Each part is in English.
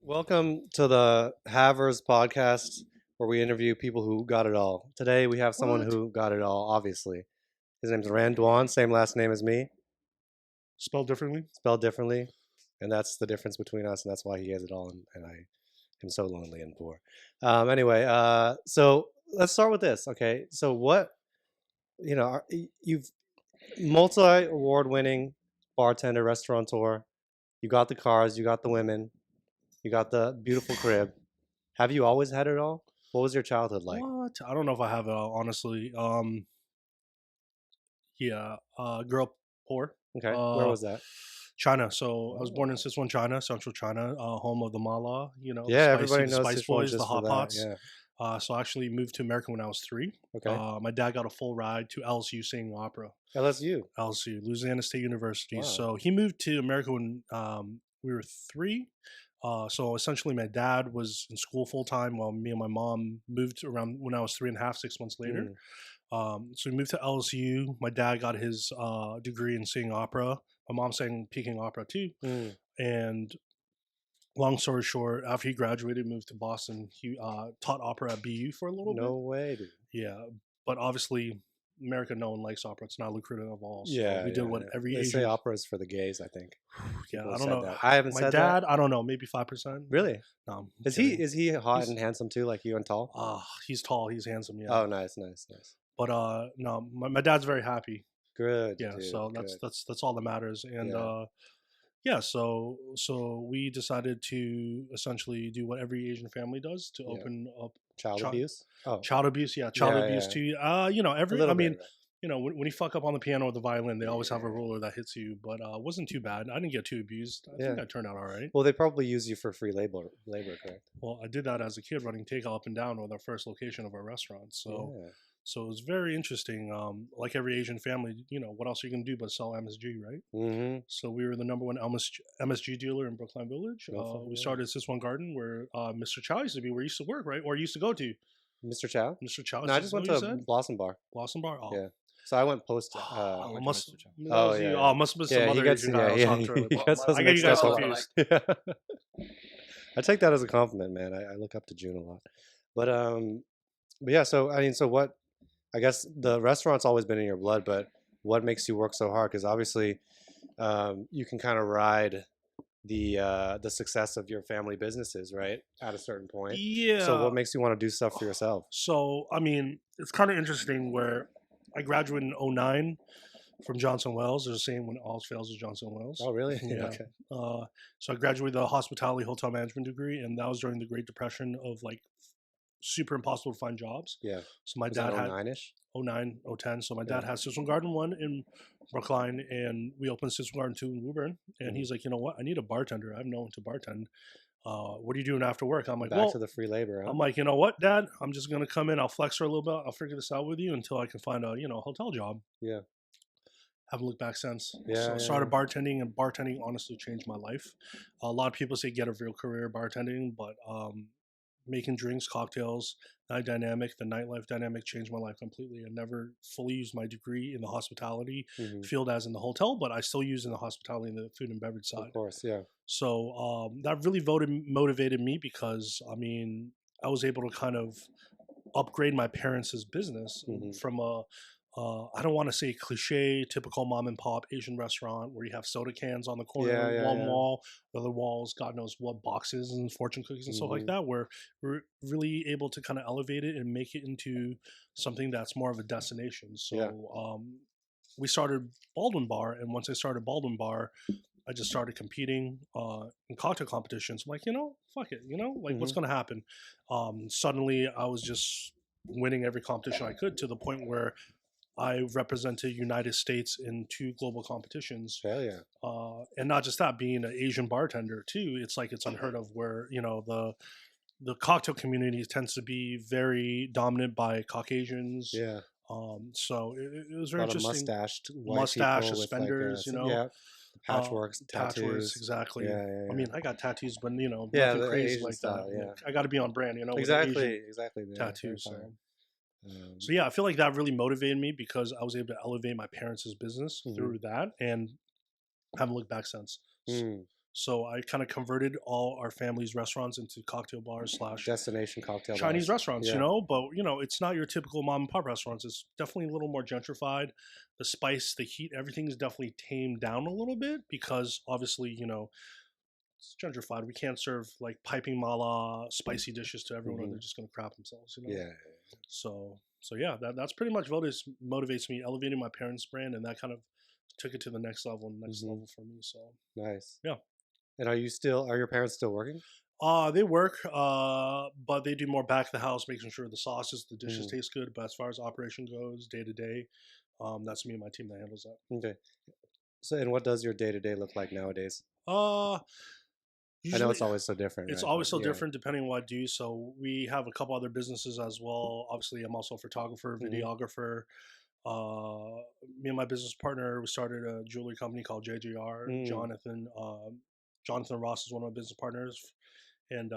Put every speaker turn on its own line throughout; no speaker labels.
Welcome to the Havers podcast, where we interview people who got it all. Today we have someone
What?
who got it all, obviously. His name's Duan, same last name as me,
Spelled differently?
spelled differently. And that's the difference between us, and that's why he has it all, and I am so lonely and poor. So let's start with this, okay? So you've multi-award winning bartender, restaurateur. You got the cars, you got the women, you got the beautiful crib. Have you always had it all? What was your childhood like?
What? I don't know if I have it all, honestly. Yeah, grew up poor.
Okay, where
Uh,
was that?
China. So I was born in
Oh.
Sichuan, China, central China, home of the mala,
Yeah, everybody
the
knows
spice
Sichuan
boys, the
just for
hot
that.
pots.
Yeah.
So I actually moved to America when I was 3.
Okay.
My dad got a full ride to LSU singing opera.
LSU.
LSU, Louisiana State University.
Wow.
So he moved to America when we were 3. So essentially, my dad was in school full time while me and my mom moved around when I was 3.5, 6 months later. So we moved to LSU. My dad got his degree in singing opera. My mom sang Peking opera too. And long story short, after he graduated, moved to Boston. He taught opera at BU for a little bit.
No way, dude.
Yeah, but obviously, America, no one likes opera. It's not lucrative at all. So
Yeah,
we did
yeah,
what
yeah.
every
They say
Asian.
opera is for the gays, I think.
Yeah,
People
I
have
don't
said
know.
that. I haven't
My
said
dad,
that.
I don't know, maybe 5%.
Really?
No, I'm
Is
kidding.
he hot
He's-
and handsome too, like you and tall?
He's tall, he's handsome, yeah.
Oh, nice, nice, nice.
But no, my dad's very happy.
Good,
Yeah,
dude.
so
Good.
that's all that matters. And
Yeah.
yeah, so we decided to essentially do what every Asian family does to
Yeah.
open up
Child
child
abuse? Oh,
child abuse. Yeah, child
yeah,
abuse
yeah.
too.
A
Every I
little
mean,
bit.
when you fuck up on the piano or the violin, they always have a ruler that hits you. But it wasn't too bad. I didn't get too abused. I think
Yeah.
I turned out all right.
Well, they probably use you for free labor, correct?
Well, I did that as a kid, running takeout up and down with our first location of our restaurant. So.
Yeah.
So it was very interesting. Like every Asian family, what else are you gonna do but sell MSG, right?
Mm-hmm.
So we were the number one MSG dealer in Brookline Village. We started Siswan Garden, where Mr. Chow used to be, where he used to work, right? Or used to go to.
Mr. Chow?
Mr. Chow.
No, I just went to Blossom Bar.
Blossom Bar. Oh,
Yeah. So I went post.
oh,
I
must.
Chow.
That was you. Oh, must have been some other Asian guy I was talking to.
He gets those
I get you
mixed
guys
up.
confused.
Yeah. I take that as a compliment, man. I look up to June a lot. But yeah. So I mean, so what? I guess the restaurant's always been in your blood, but what makes you work so hard? Because obviously, you can kind of ride the success of your family businesses, right? At a certain point.
Yeah.
So what makes you want to do stuff for yourself?
So I mean, it's kind of interesting where I graduated in 2009 from Johnson Wells. They're the same when all fails is Johnson Wells.
Oh, really?
Yeah.
Okay.
So I graduated the hospitality hotel management degree, and that was during the Great Depression of like super impossible to find jobs.
Yeah.
So my
Was
dad
that
had
09-ish?
09, 010. So my dad
Yeah.
has Sisson Garden 1 in Brookline, and we opened Sisson Garden 2 in Woburn. And he's like, you know what? I need a bartender. I have no one to bartend. What are you doing after work? I'm like,
Back to the free labor, huh?
I'm like, you know what, Dad? I'm just gonna come in. I'll flex her a little bit. I'll figure this out with you until I can find a hotel job.
Yeah.
Haven't looked back since.
Yeah,
So I
yeah,
started bartending, and bartending honestly changed my life. A lot of people say get a real career bartending, but making drinks, cocktails, night dynamic, the nightlife dynamic changed my life completely. I never fully used my degree in the hospitality
Mhm.
field as in the hotel, but I still use in the hospitality and the food and beverage side.
Of course, yeah.
So that really motivated me because I mean I was able to kind of upgrade my parents' business from a I don't want to say cliche, typical mom and pop Asian restaurant where you have soda cans on the corner, one wall, the other walls, God knows what boxes and fortune cookies and stuff like that, where we're really able to kind of elevate it and make it into something that's more of a destination. So we started Baldwin Bar, and once I started Baldwin Bar, I just started competing in cocktail competitions. I'm like, fuck it, what's going to happen? Suddenly, I was just winning every competition I could to the point where I represented United States in 2 global competitions.
Hell yeah.
And not just that, being an Asian bartender too, it's like it's unheard of where, the cocktail community tends to be very dominant by Caucasians.
Yeah.
So it was very
A lot of
interesting.
mustached white
Mustache,
people with
suspenders,
yeah. Patchworks, tattoos.
Exactly.
Yeah.
I mean, I got tattoos, but
Yeah,
nothing
the
crazy
Asian
like
style,
that.
yeah.
Like, I got to be on brand, with the
Exactly,
Asian
exactly. Yeah,
tattoos.
very
So.
fine.
So yeah, I feel like that really motivated me because I was able to elevate my parents' business through that, and haven't looked back since. So I kind of converted all our family's restaurants into cocktail bars slash
Destination cocktail
Chinese
bars.
restaurants,
Yeah.
but it's not your typical mom and pop restaurants. It's definitely a little more gentrified. The spice, the heat, everything is definitely tamed down a little bit because obviously, it's gentrified. We can't serve like piping mala spicy dishes to everyone, or
Hmm.
they're just gonna crap themselves.
Yeah.
So yeah, that's pretty much what motivates me, elevating my parents' brand, and that kind of took it to the next level,
Hmm.
for me. So
Nice.
yeah.
And are your parents still working?
They work, but they do more back of the house, making sure the sauces, the dishes
Mm.
taste good. But as far as operation goes, day to day, that's me and my team that handles that.
Okay. So, and what does your day to day look like nowadays?
Uh,
I know
Usually
it's always so different,
it's
right?
always
But
so
yeah.
different depending on what I do. So we have a couple other businesses as well. Obviously, I'm also a photographer,
Hmm.
videographer. Me and my business partner, we started a jewelry company called JJR.
Mm.
Jonathan Ross is one of my business partners, and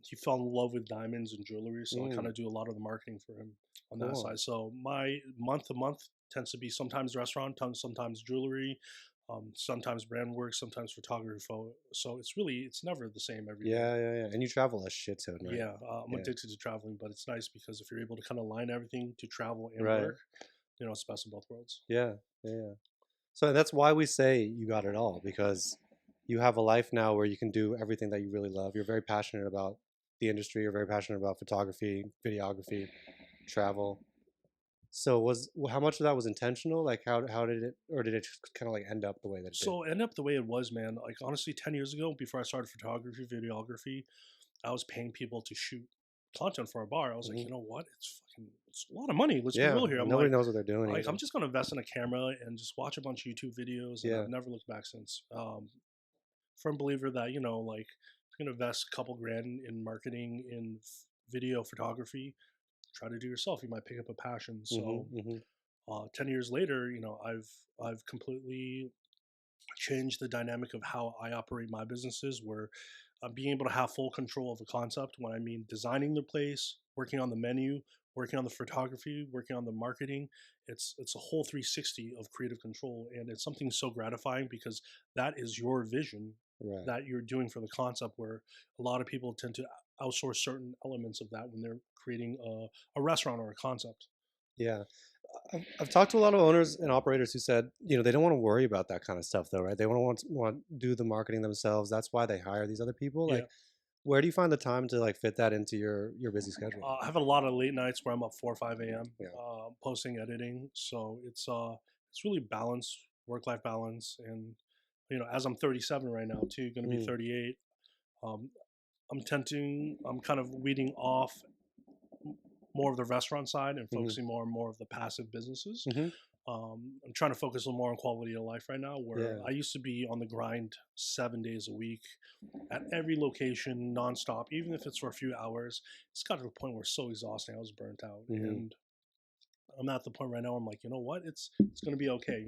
he fell in love with diamonds and jewelry. So I kind
Mm.
of do a lot of the marketing for him on that
Cool.
side. So my month to month tends to be sometimes restaurant, sometimes jewelry, sometimes brand work, sometimes photography. So it's never the same every day.
Yeah, yeah, yeah. And you travel a shit ton, right?
Yeah, I'm
Yeah.
addicted to traveling, but it's nice because if you're able to kind of line everything to travel and
Right.
work, it's best of both worlds.
Yeah. Yeah. Yeah. So that's why we say you got it all, because you have a life now where you can do everything that you really love. You're very passionate about the industry. You're very passionate about photography, videography, travel. So how much of that was intentional? Like how did it, or did it just kind of like end up the way that it did?
So end up the way it was, man. Like honestly, 10 years ago, before I started photography, videography, I was paying people to shoot content for a bar. I was like,
Hmm.
you know what? It's a lot of believer. Let's be
Yeah,
real here. I'm
nobody
like,
knows what they're doing
I'm
either.
just gonna invest in a camera and just watch a bunch of YouTube videos, and
Yeah.
I've never looked back since. Firm believer that like if you're gonna invest a couple grand in marketing in video photography, try to do yourself. You might pick up a passion.
Hmm.
So
Hmm.
10 years later, I've completely change the dynamic of how I operate my businesses, where I'm being able to have full control of the concept. When I mean designing the place, working on the menu, working on the photography, working on the marketing, it's a whole 360 of creative control, and it's something so gratifying because that is your vision
Right.
that you're doing for the concept. Where a lot of people tend to outsource certain elements of that when they're creating a restaurant or a concept.
Yeah. I've talked to a lot of owners and operators who said, they don't want to worry about that kind of stuff though, right? They want to do the marketing themselves. That's why they hire these other people.
Yeah.
Like, where do you find the time to like fit that into your busy schedule?
I have a lot of late nights where I'm up 4 or 5 a.m.
Yeah.
Posting, editing. So it's really balance, work life balance, and as I'm 37 right now too, going to be
Mm.
38. Um, I'm kind of weeding off more of the restaurant side and
Hmm.
focusing more and more of the passive businesses.
Hmm.
I'm trying to focus a little more on quality of life right now, where
Yeah.
I used to be on the grind 7 days a week at every location, nonstop, even if it's for a few hours. It's got to the point where it's so exhausting. I was burnt out,
Hmm.
and I'm at the point right now. Where I'm like, you know what? It's going to be okay.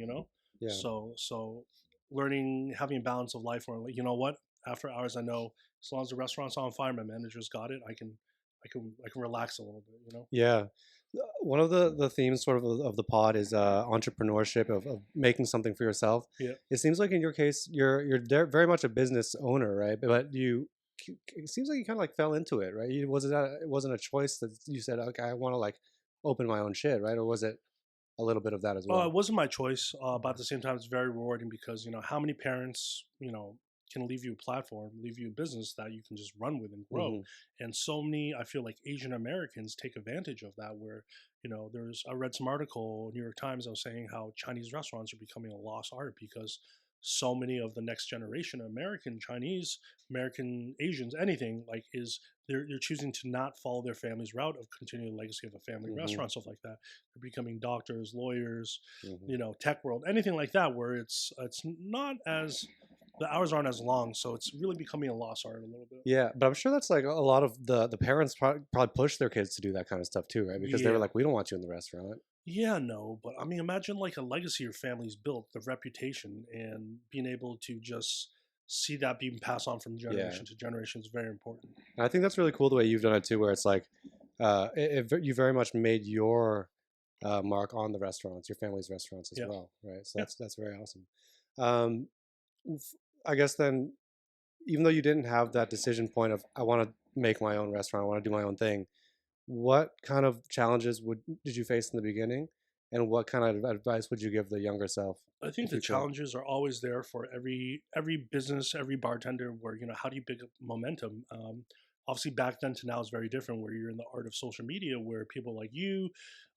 Yeah.
So learning, having a balance of life, where like, you know what? After hours, I know as long as the restaurant's on fire, my manager's got it. I can relax a little bit.
Yeah. One of the themes sort of the pod is entrepreneurship of making something for yourself.
Yeah.
It seems like in your case, very much a business owner, right? But it seems like you kind of like fell into it, right? It wasn't a choice that you said, okay, I want to like open my own shit, right? Or was it a little bit of that as
It
well?
wasn't my choice, but at the same time, it's very rewarding because how many parents can leave you a platform, leave you a business that you can just run with and grow,
Hmm.
and so many I feel like Asian Americans take advantage of that. Where I read some article New York Times. I was saying how Chinese restaurants are becoming a lost art because so many of the next generation American Chinese American Asians anything like is they're choosing to not follow their family's route of continuing the legacy of a family
Hmm.
restaurant, stuff like that. They're becoming doctors, lawyers,
Hmm.
tech world, anything like that, where it's not as the hours aren't as long, so it's really becoming a lost art a little bit.
Yeah, but I'm sure that's like a lot of the parents probably push their kids to do that kind of stuff too, right? Because they were
Yeah,
like, we don't want you in the restaurant.
yeah, no, but I mean, imagine like a legacy your family's built, the reputation, and being able to just see that being passed on from
Yeah.
generation to generation is very important.
And I think that's really cool the way you've done it too, where it's like you very much made your mark on the restaurants, your family's restaurants as
Yeah,
well, right? So
yeah.
that's very awesome. Um, f- I guess then even though you didn't have that decision point of I want to make my own restaurant, I want to do my own thing, what kind of challenges did you face in the beginning, and what kind of advice would you give the younger self
I think
if
the
you could?
challenges are always there for every business, every bartender. Where how do you pick up momentum? Obviously, back then to now is very different. Where you're in the art of social media, where people like you,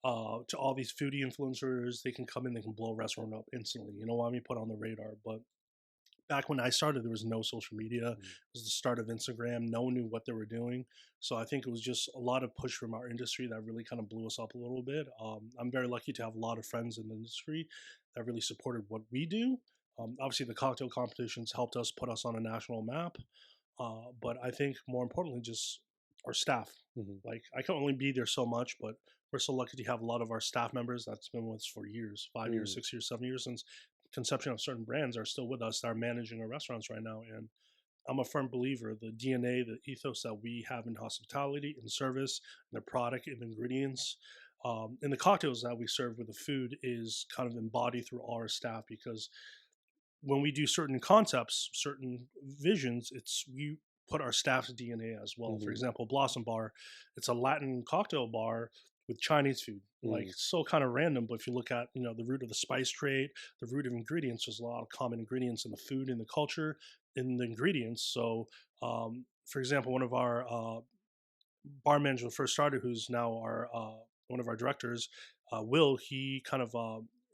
to all these foodie influencers, they can come in, they can blow a restaurant up instantly. You know what I mean? Put on the radar. But back when I started, there was no social media. It was the start of Instagram. No one knew what they were doing. So I think it was just a lot of push from our industry that really kind of blew us up a little bit. I'm very lucky to have a lot of friends in the industry that really supported what we do. Obviously, the cocktail competitions helped us put us on a national map. But I think more importantly, just our staff.
Mm-hmm.
Like I can only be there so much, but we're so lucky to have a lot of our staff members that's been with us for years, 5 years, 6 years, 7 years since conception of certain brands are still with us that are managing our restaurants right now. And I'm a firm believer the DNA, the ethos that we have in hospitality, in service, in the product, in the ingredients, in the cocktails that we serve with the food is kind of embodied through all our staff because when we do certain concepts, certain visions, it's we put our staff's DNA as well. For
Mm-hmm.
example, Blossom Bar, it's a Latin cocktail bar with Chinese food. Like
Mm.
so kind of random, but if you look at the root of the spice trade, the root of ingredients, there's a lot of common ingredients in the food, in the culture, in the ingredients. So, for example, one of our bar manager first started, who's now our one of our directors, Will. He kind of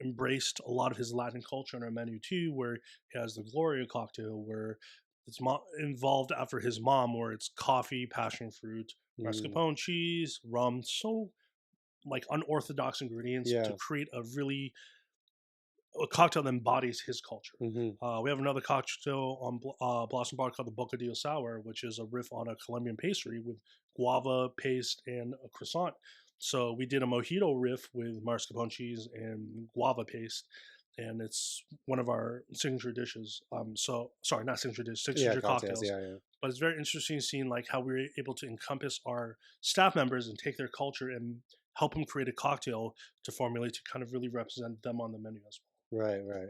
embraced a lot of his Latin culture on our menu too, where he has the Gloria cocktail, where it's involved after his mom, where it's coffee, passion fruit,
Mm.
mascarpone cheese, rum. So like unorthodox ingredients to
Yeah.
create a cocktail that embodies his culture.
Mm-hmm.
We have another cocktail on Blossom Bar called the Bocadillo Sour, which is a riff on a Colombian pastry with guava paste and a croissant. So we did a mojito riff with mascarpone cheese and guava paste, and it's one of our signature dishes. So sorry, not signature dish,
Yeah,
signature
cocktails.
cocktails.
Yeah, yeah.
But it's very interesting seeing like how we were able to encompass our staff members and take their culture and help them create a cocktail to formulate to kind of really represent them on the menu as well.
Right, right.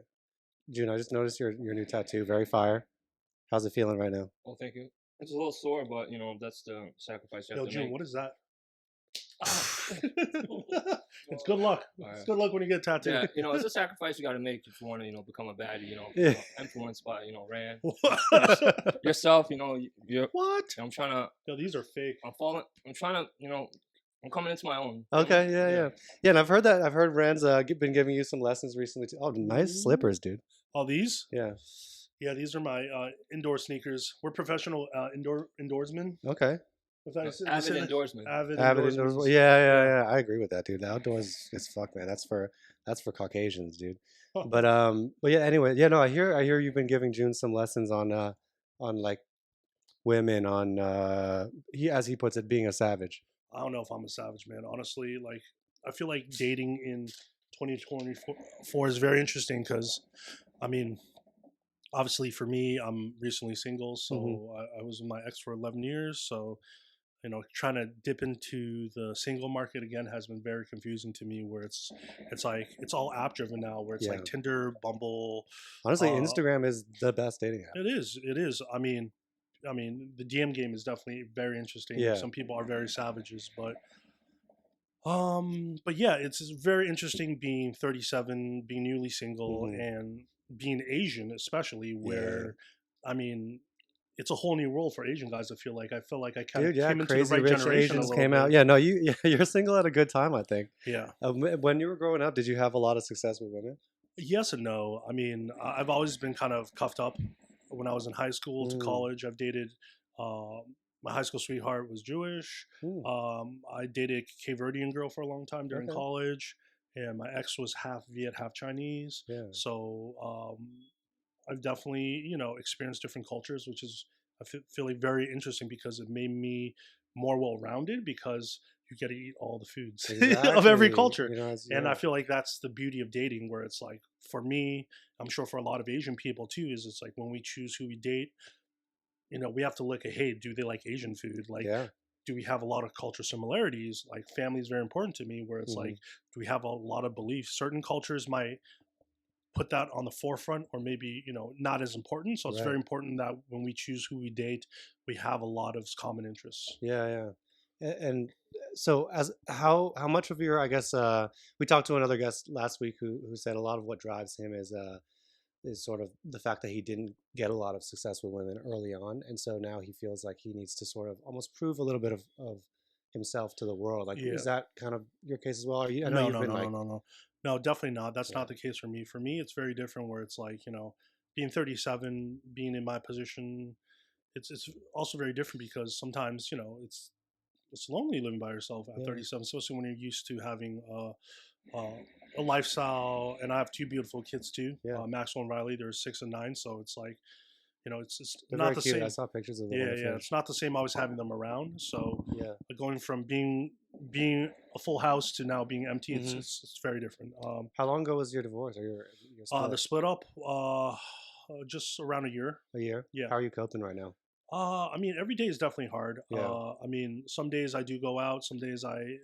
June, I just noticed your new tattoo. Very fire. How's it feeling right now?
Well, thank you. It's a little sore, but that's the sacrifice you have
Yo,
to
June,
make.
what is that? It's
Well,
good luck.
all
It's
right.
good luck when you get tattooed.
Yeah, it's a sacrifice you got to make if you want to, become a baddie.
Yeah.
Influenced by, Rand,
What?
yourself. You're.
What?
I'm trying to.
Yo, these are fake.
I'm falling. I'm trying to. I'm coming into my own.
Okay, yeah, yeah, yeah. And I've heard that. I've heard Rand's been giving you some lessons recently too. Oh, nice slippers, dude.
Oh, these?
Yeah.
Yeah, these are my indoor sneakers. We're professional indoorsmen.
Okay.
If I say-
Avid
say that-
endorsement.
Avid
Avid
indoorsmen.
indoors. Yeah, yeah, yeah. I agree with that, dude. The outdoors is fuck, man. That's for Caucasians, dude.
Huh.
But yeah. Anyway, yeah. No, I hear you've been giving June some lessons on like women on he as he puts it being a savage.
I don't know if I'm a savage, man. Honestly, like I feel like dating in 2024 is very interesting because, I mean, obviously for me, I'm recently single, so I was with my ex for 11 years. So, trying to dip into the single market again has been very confusing to me. Where it's like it's all app driven now, where it's
Yeah.
like Tinder, Bumble.
Honestly,
Uh,
Instagram is the best dating app.
It is. It is. I mean, the DM game is definitely very interesting.
Yeah.
Some people are very savages, but yeah, it's very interesting being 37, being newly single,
Mhm.
and being Asian, especially where, I mean, it's a whole new world for Asian guys. I feel like I kind of
Dude, yeah,
came into the
Crazy
right
Rich
generation a
Asians
little
came out.
bit.
Yeah, no, you're single at a good time, I think.
Yeah.
When you were growing up, did you have a lot of success with women?
Yes and no. I mean, I've always been kind of cuffed up when I was in high school to
Mm.
college. I've dated. My high school sweetheart was Jewish. I dated a Cape Verdean girl for a long time during
Okay.
college, and my ex was half Viet, half Chinese.
Yeah.
So I've definitely experienced different cultures, which is I feel like very interesting because it made me more well rounded because you get to eat all the foods of every
Exactly.
culture. And I
Yeah.
feel like that's the beauty of dating, where it's like for me, I'm sure for a lot of Asian people too, is it's like when we choose who we date, we have to look at, hey, do they like Asian food? Like,
Yeah.
do we have a lot of culture similarities? Like, family is very important to me, where it's
Mhm.
like, do we have a lot of beliefs? Certain cultures might put that on the forefront, or maybe not as important. So it's
Right.
very important that when we choose who we date, we have a lot of common interests.
Yeah, yeah. And so as how much of your, I guess, we talked to another guest last week who said a lot of what drives him is sort of the fact that he didn't get a lot of success with women early on, and so now he feels like he needs to sort of almost prove a little bit of himself to the world. Like,
Yeah.
is that kind of your case as well? Are you, I know
No,
you've
no,
been
no, no,
like,
no, no. No, definitely not. That's
yeah,
not the case for me. For me, it's very different where it's like, being 37, being in my position, it's also very different because sometimes, it's lonely living by yourself at
yeah,
37, especially when you're used to having a lifestyle. And I have two beautiful kids too,
yeah.
Maxwell and Riley. They're 6 and 9, so it's like, it's
They're
not
very
the
cute. I
same.
saw pictures of them on
Yeah,
your
yeah,
fridge.
it's not the same always having them around. So
Yeah.
going from being a full house to now being empty,
Mhm.
it's very different.
How long ago was your divorce or your
The
split?
split up, just around a year.
A year.
Yeah.
How are you coping right now?
I mean, every day is definitely hard.
Yeah.
I mean, some days I do go out. Some days I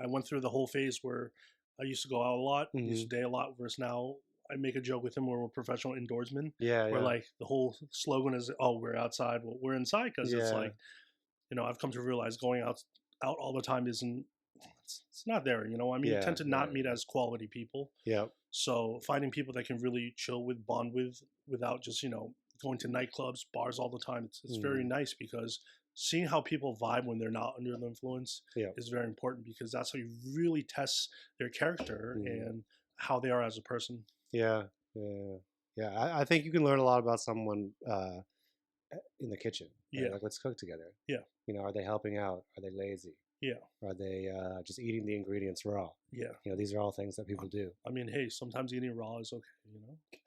went through the whole phase where I used to go out a lot, used
Hmm.
to date a lot. Versus now, I make a joke with him where we're professional indoorsmen.
Yeah,
Where
yeah,
like the whole slogan is, "Oh, we're outside." Well, we're inside because it's
yeah,
like I've come to realize going out all the time isn't. It's not there. I mean,
yeah,
tend to
yeah,
not meet as quality people.
yeah.
So finding people that can really chill with, bond with, without just going to nightclubs, bars all the time, it's very
Mm,
nice because seeing how people vibe when they're not under the influence
yeah.
is very important because that's how you really test their character
Mm,
and how they are as a person.
yeah, yeah, yeah. I think you can learn a lot about someone in the kitchen, right?
Yeah,
Like, let's cook together.
yeah,
Are they helping out? Are they lazy?
yeah,
Are they just eating the ingredients raw?
yeah.
These are all things that people do.
I mean, hey, sometimes eating raw is okay.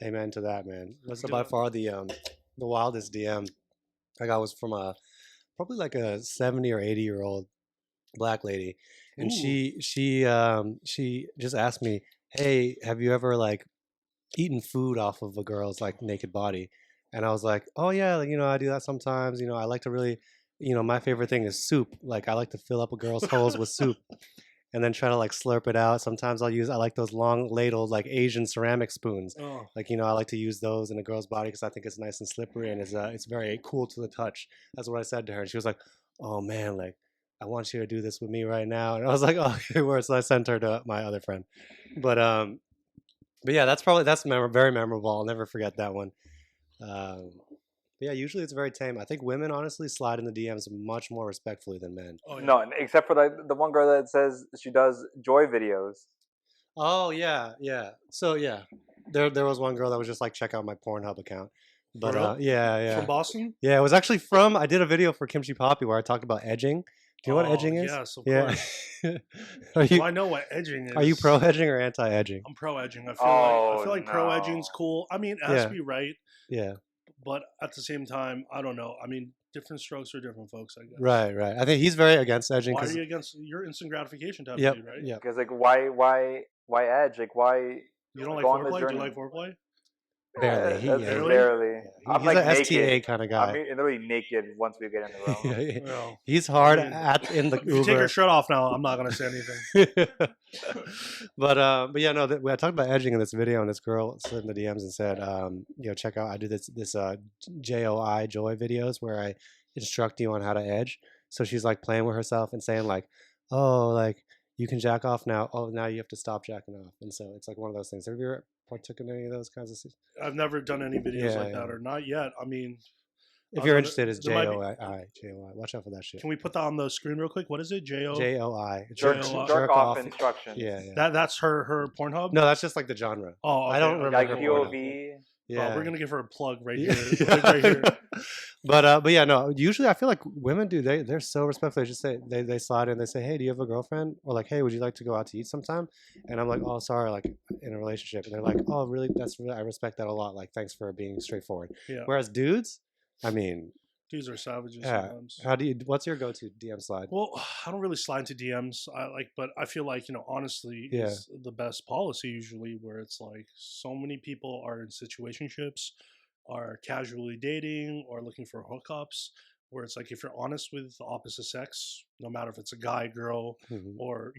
Amen to that, man. What's
Do
by
it.
far the wildest DM I got was from probably like a 70 or 80-year-old black lady, and
Ooh.
she just asked me, "Hey, have you ever like eaten food off of a girl's like naked body?" And I was like, "Oh yeah, like, I do that sometimes. I like to really, my favorite thing is soup. Like, I like to fill up a girl's holes with soup and then try to like slurp it out. Sometimes I like those long ladled like Asian ceramic spoons.
Oh,
Like, I like to use those in a girl's body because I think it's nice and slippery and it's very cool to the touch." That's what I said to her, and she was like, "Oh man, like I want you to do this with me right now." And I was like, "Oh, okay, word." So I sent her to my other friend. But um, but yeah, very memorable. I'll never forget that one. Um, but yeah, usually it's very tame. I think women honestly slide in the DMs much more respectfully than men.
oh yeah.
No, except for the one girl that says she does joy videos.
Oh yeah, yeah. So yeah, there was one girl that was just like, check out my Pornhub account.
For
But
real?
yeah,
From
yeah,
Boston?
yeah. It was actually from, I did a video for KimchiPapi where I talked about edging. Do you know what
Oh
edging is?
yes, of
Yeah.
course.
Are
Well,
you
I know what edging
are you
is.
pro edging or anti edging?
I'm pro edging. I
Oh
feel like pro edging's
no.
cool. I mean, it has to
Yeah,
be right,
yeah.
but at the same time, I don't know. I mean, different strokes for different folks, I guess.
Right, right. I think he's very against edging
Why are
because,
you against your instant gratification type of
yep,
dude, right?
yep.
Because like why edge? Like why
You don't like
go on the
foreplay? Do you
journey?
like foreplay?
Barely.
That's
Yeah,
just
Barely?
barely. I'm
he's
like
a
naked.
STA kind of
I'm
guy.
literally naked once we get in the room.
Well,
He's
I
hard
mean,
in the
if you take your
Uber.
shirt off now, I'm not gonna say anything.
But yeah, no. I talked about edging in this video, and this girl slid in the DMs and said, check out. I do this joy videos where I instruct you on how to edge. So she's like playing with herself and saying like, oh, like you can jack off now. Oh, now you have to stop jacking off. And so it's like one of those things. Have you ever partook in any of those kinds of?
I've never done any videos
Yeah,
like that,
yeah.
or not yet. I mean,
If
I
you're
don't know.
interested, it's
There might be.
JOI. Watch out for that shit.
Can we put that on the screen real quick? What is it? J-O?
JOI.
Jerk,
J-O-I.
jerk off instructions.
Yeah, yeah.
That's her Pornhub?
No, that's just like the genre.
Oh, okay.
I don't
Okay.
remember
Like
her
Cool.
Pornhub.
POV.
Yeah.
Oh, we're gonna give her a plug right
Yeah.
here. Like right here.
But yeah, no. Usually, I feel like women do. They're so respectful. They just say they slide in. They say, "Hey, do you have a girlfriend?" Or like, "Hey, would you like to go out to eat sometime?" And I'm like, "Oh, sorry, like in a relationship." And they're like, "Oh, really? I respect that a lot. Like, thanks for being straightforward."
Yeah.
Whereas dudes, I mean,
Dudes are savages
yeah.
sometimes.
What's your go-to DM slide?
Well, I don't really slide into DMs. But I feel like honestly,
Yeah.
is the best policy usually, where it's like so many people are in situationships, are casually dating, or looking for hookups. Where it's like if you're honest with the opposite sex, no matter if it's a guy, girl,
Mhm.
or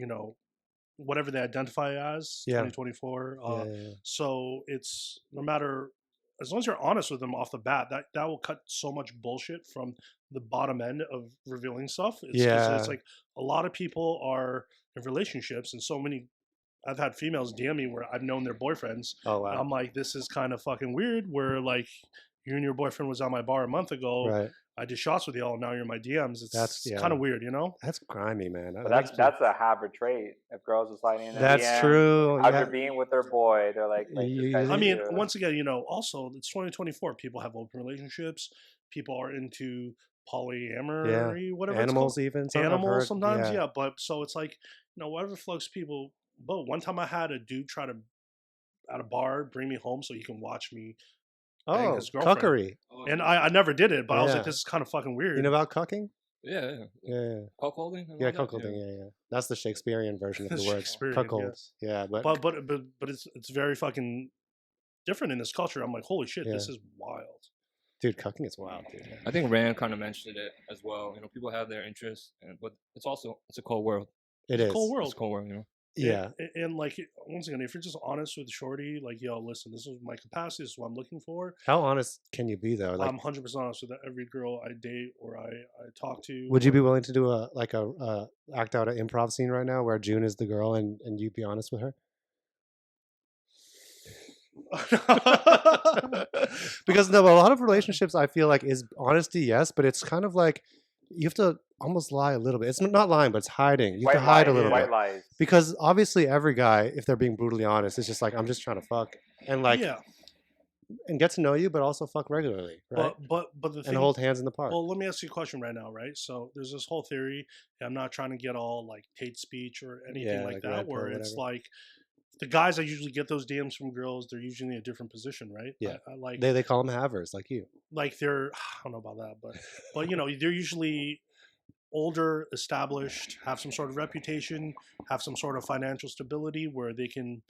whatever they identify as,
Yeah.
2024.
Yeah.
So it's no matter, as long as you're honest with them off the bat, that will cut so much bullshit from the bottom end of revealing stuff. It's because
Yeah.
it's like a lot of people are in relationships, and so many. I've had females DM me where I've known their boyfriends.
Oh
And
wow.
I'm like, this is kind of fucking weird. Where like you and your boyfriend was at my bar a month ago.
Right.
I did shots with y'all. Now you're in my DMs.
That's
It's kind of weird, you know.
That's grimy, man.
But that's a habit trait. If girls are sliding in the
That's
DMs
true.
after
Yeah.
being with their boy, they're like this guy's
I mean,
into-
once again, you know, also it's 2024. People have open relationships. People are into polyamory, whatever
Animals
it's
even.
called.
Some I've
Animals
heard,
sometimes, yeah. But so it's like, you know, whatever floats people boat. One time I had a dude try to at a bar bring me home so he can watch me bang
Oh,
his girlfriend.
cuckery.
Oh,
And I never did it, but I was
Yeah.
like, this is kind of fucking weird.
You know about cucking?
yeah.
Yeah.
Cuckolding? and
Yeah,
all that?
cuckolding. Yeah. That's the Shakespearean version of the word.
Shakespearean,
Cuckold. Yeah, but
but it's very fucking different in this culture. I'm like, holy shit,
Yeah.
this is wild.
dude, cucking is wild, dude.
I think Rand kind of mentioned it as well. You know, people have their interests, but it's a cold world.
It
It's
is.
a cold
It's
world.
a cold world, you know.
Yeah.
And like once again, if you're just honest with Shorty, like, yo, listen, this is my capacity, this is what I'm looking for.
How honest can you be though? Like,
I'm 100% honest with every girl I date or I talk to.
would you be willing to do a act out an improv scene right now where June is the girl and you be honest with her? Because no, a lot of relationships I feel like is honesty, yes, but it's kind of like you have to almost lie a little bit. It's not lying, but it's hiding. You have to hide a little
white
bit.
lies.
Because obviously every guy, if they're being brutally honest, is just like, I'm just trying to fuck and like
yeah,
and get to know you, but also fuck regularly, right?
but the thing,
And hold hands in the park.
well, let me ask you a question right now, right? So there's this whole theory. I'm not trying to get all like hate speech or anything
Yeah,
like
like
that,
red pill,
where it's
whatever.
like the guys that usually get those DMs from girls, they're usually in a different position, right?
Yeah.
I like
They call them havers, like you.
like they're I don't know about that, but you know, they're usually older, established, have some sort of reputation, have some sort of financial stability where they can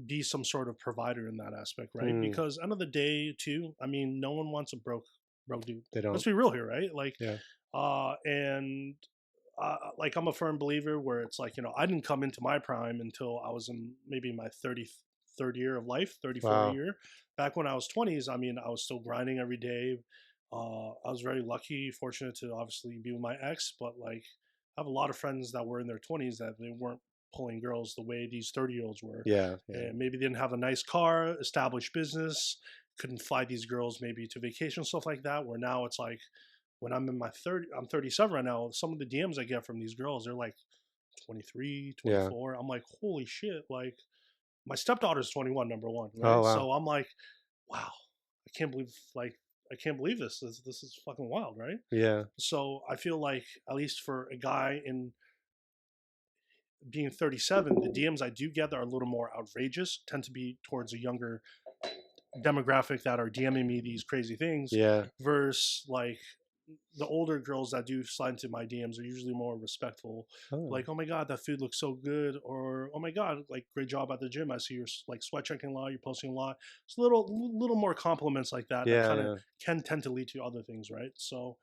be some sort of provider in that aspect, right?
Mm.
Because end of the day, too, I mean, no one wants a broke dude.
They don't.
Let's be real here, right? Like,
Yeah.
and like I'm a firm believer where it's like, you know, I didn't come into my prime until I was in maybe my 33rd year of life, 34th
Wow.
year. Back when I was 20s, I mean, I was still grinding every day. I was very lucky, fortunate to obviously be with my ex, but like I have a lot of friends that were in their 20s that they weren't pulling girls the way these 30-year-olds were.
Yeah.
And maybe they didn't have a nice car, established business, couldn't fly these girls maybe to vacation, stuff like that. Where now it's like when I'm in my 30, I'm 37 right now. Some of the DMs I get from these girls, they're like 23,
Yeah.
24. I'm like, holy shit. Like my stepdaughter's 21, number one. Right?
Oh, wow.
So I'm like, wow, I can't believe this. This is fucking wild, right?
Yeah.
So I feel like at least for a guy in being 37, the DMs I do get that are a little more outrageous tend to be towards a younger demographic that are DMing me these crazy things.
Yeah.
Versus like the older girls that do slide into my DMs are usually more respectful.
Oh.
Like, oh my god, that food looks so good, or oh my god, like great job at the gym. I see you're like sweat checking a lot, you're posting a lot. It's little more compliments like that
Yeah,
that kind
yeah.
of can tend to lead to other things, right? So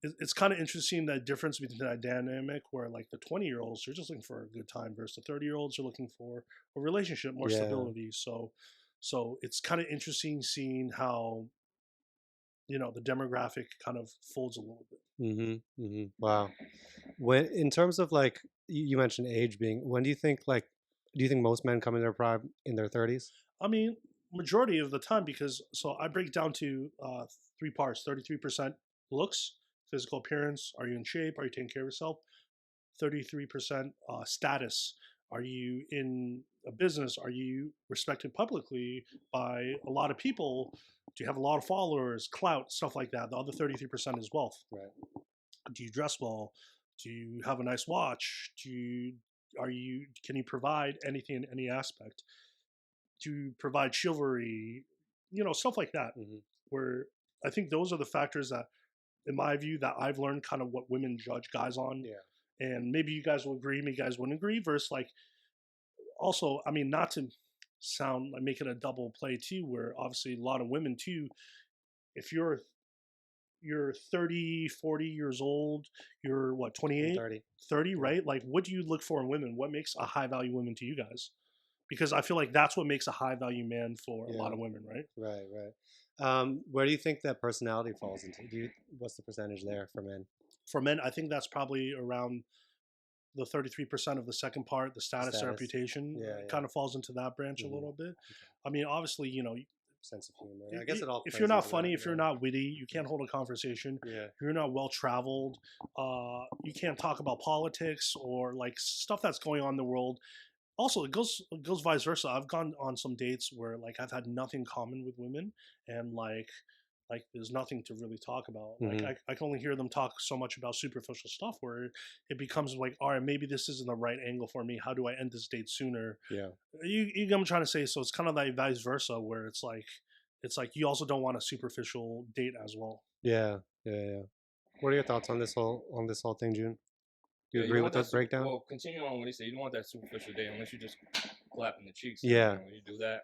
it's kind of interesting that difference between that dynamic where like the 20-year-olds are just looking for a good time versus the 30-year-olds are looking for a relationship, more
Yeah.
stability. So it's kind of interesting seeing how, you know, the demographic kind of folds a little bit.
Mm-hmm. Mm-hmm. Wow. When in terms of like you mentioned age being, when do you think most men come in their prime in their 30s?
I mean, majority of the time, because so I break down to 3 parts: 33% looks, physical appearance. Are you in shape? Are you taking care of yourself? 33% status. Are you in a business? Are you respected publicly by a lot of people? Do you have a lot of followers, clout, stuff like that? The other 33% is wealth.
Right.
Do you dress well? Do you have a nice watch? Can you provide anything in any aspect? Do you provide chivalry? You know, stuff like that.
Mm-hmm.
Where I think those are the factors that, in my view, that I've learned kind of what women judge guys on.
Yeah.
And maybe you guys will agree, maybe you guys wouldn't agree. Versus like, also, I mean, not to sound like make it a double play too, where obviously a lot of women too, if you're you're 30, 40 years old, you're what, 28,
30.
30, right? Like, what do you look for in women? What makes a high value woman to you guys? Because I feel like that's what makes a high value man for a lot of women, right?
Right. Where do you think that personality falls into? What's the percentage there for men?
For men, I think that's probably around the 33% of the second part, the status and reputation, kind of falls into that branch a little bit. I mean, obviously,
sense of humor. I guess it all.
If you're not funny, if you're not witty, you can't hold a conversation.
Yeah.
If you're not well traveled, you can't talk about politics or like stuff that's going on in the world. Also, it goes vice versa. I've gone on some dates where like I've had nothing in common with women, and like there's nothing to really talk about. Like I can only hear them talk so much about superficial stuff where it becomes like, all right, maybe this isn't the right angle for me. How do I end this date sooner?
Yeah.
You get what I'm trying to say. So it's kind of like vice versa where it's like you also don't want a superficial date as well.
Yeah. What are your thoughts on this whole thing, June? Do you agree with that breakdown?
Well, continue on what he said. You don't want that superficial date unless you just clap in the cheeks.
Yeah.
You do that,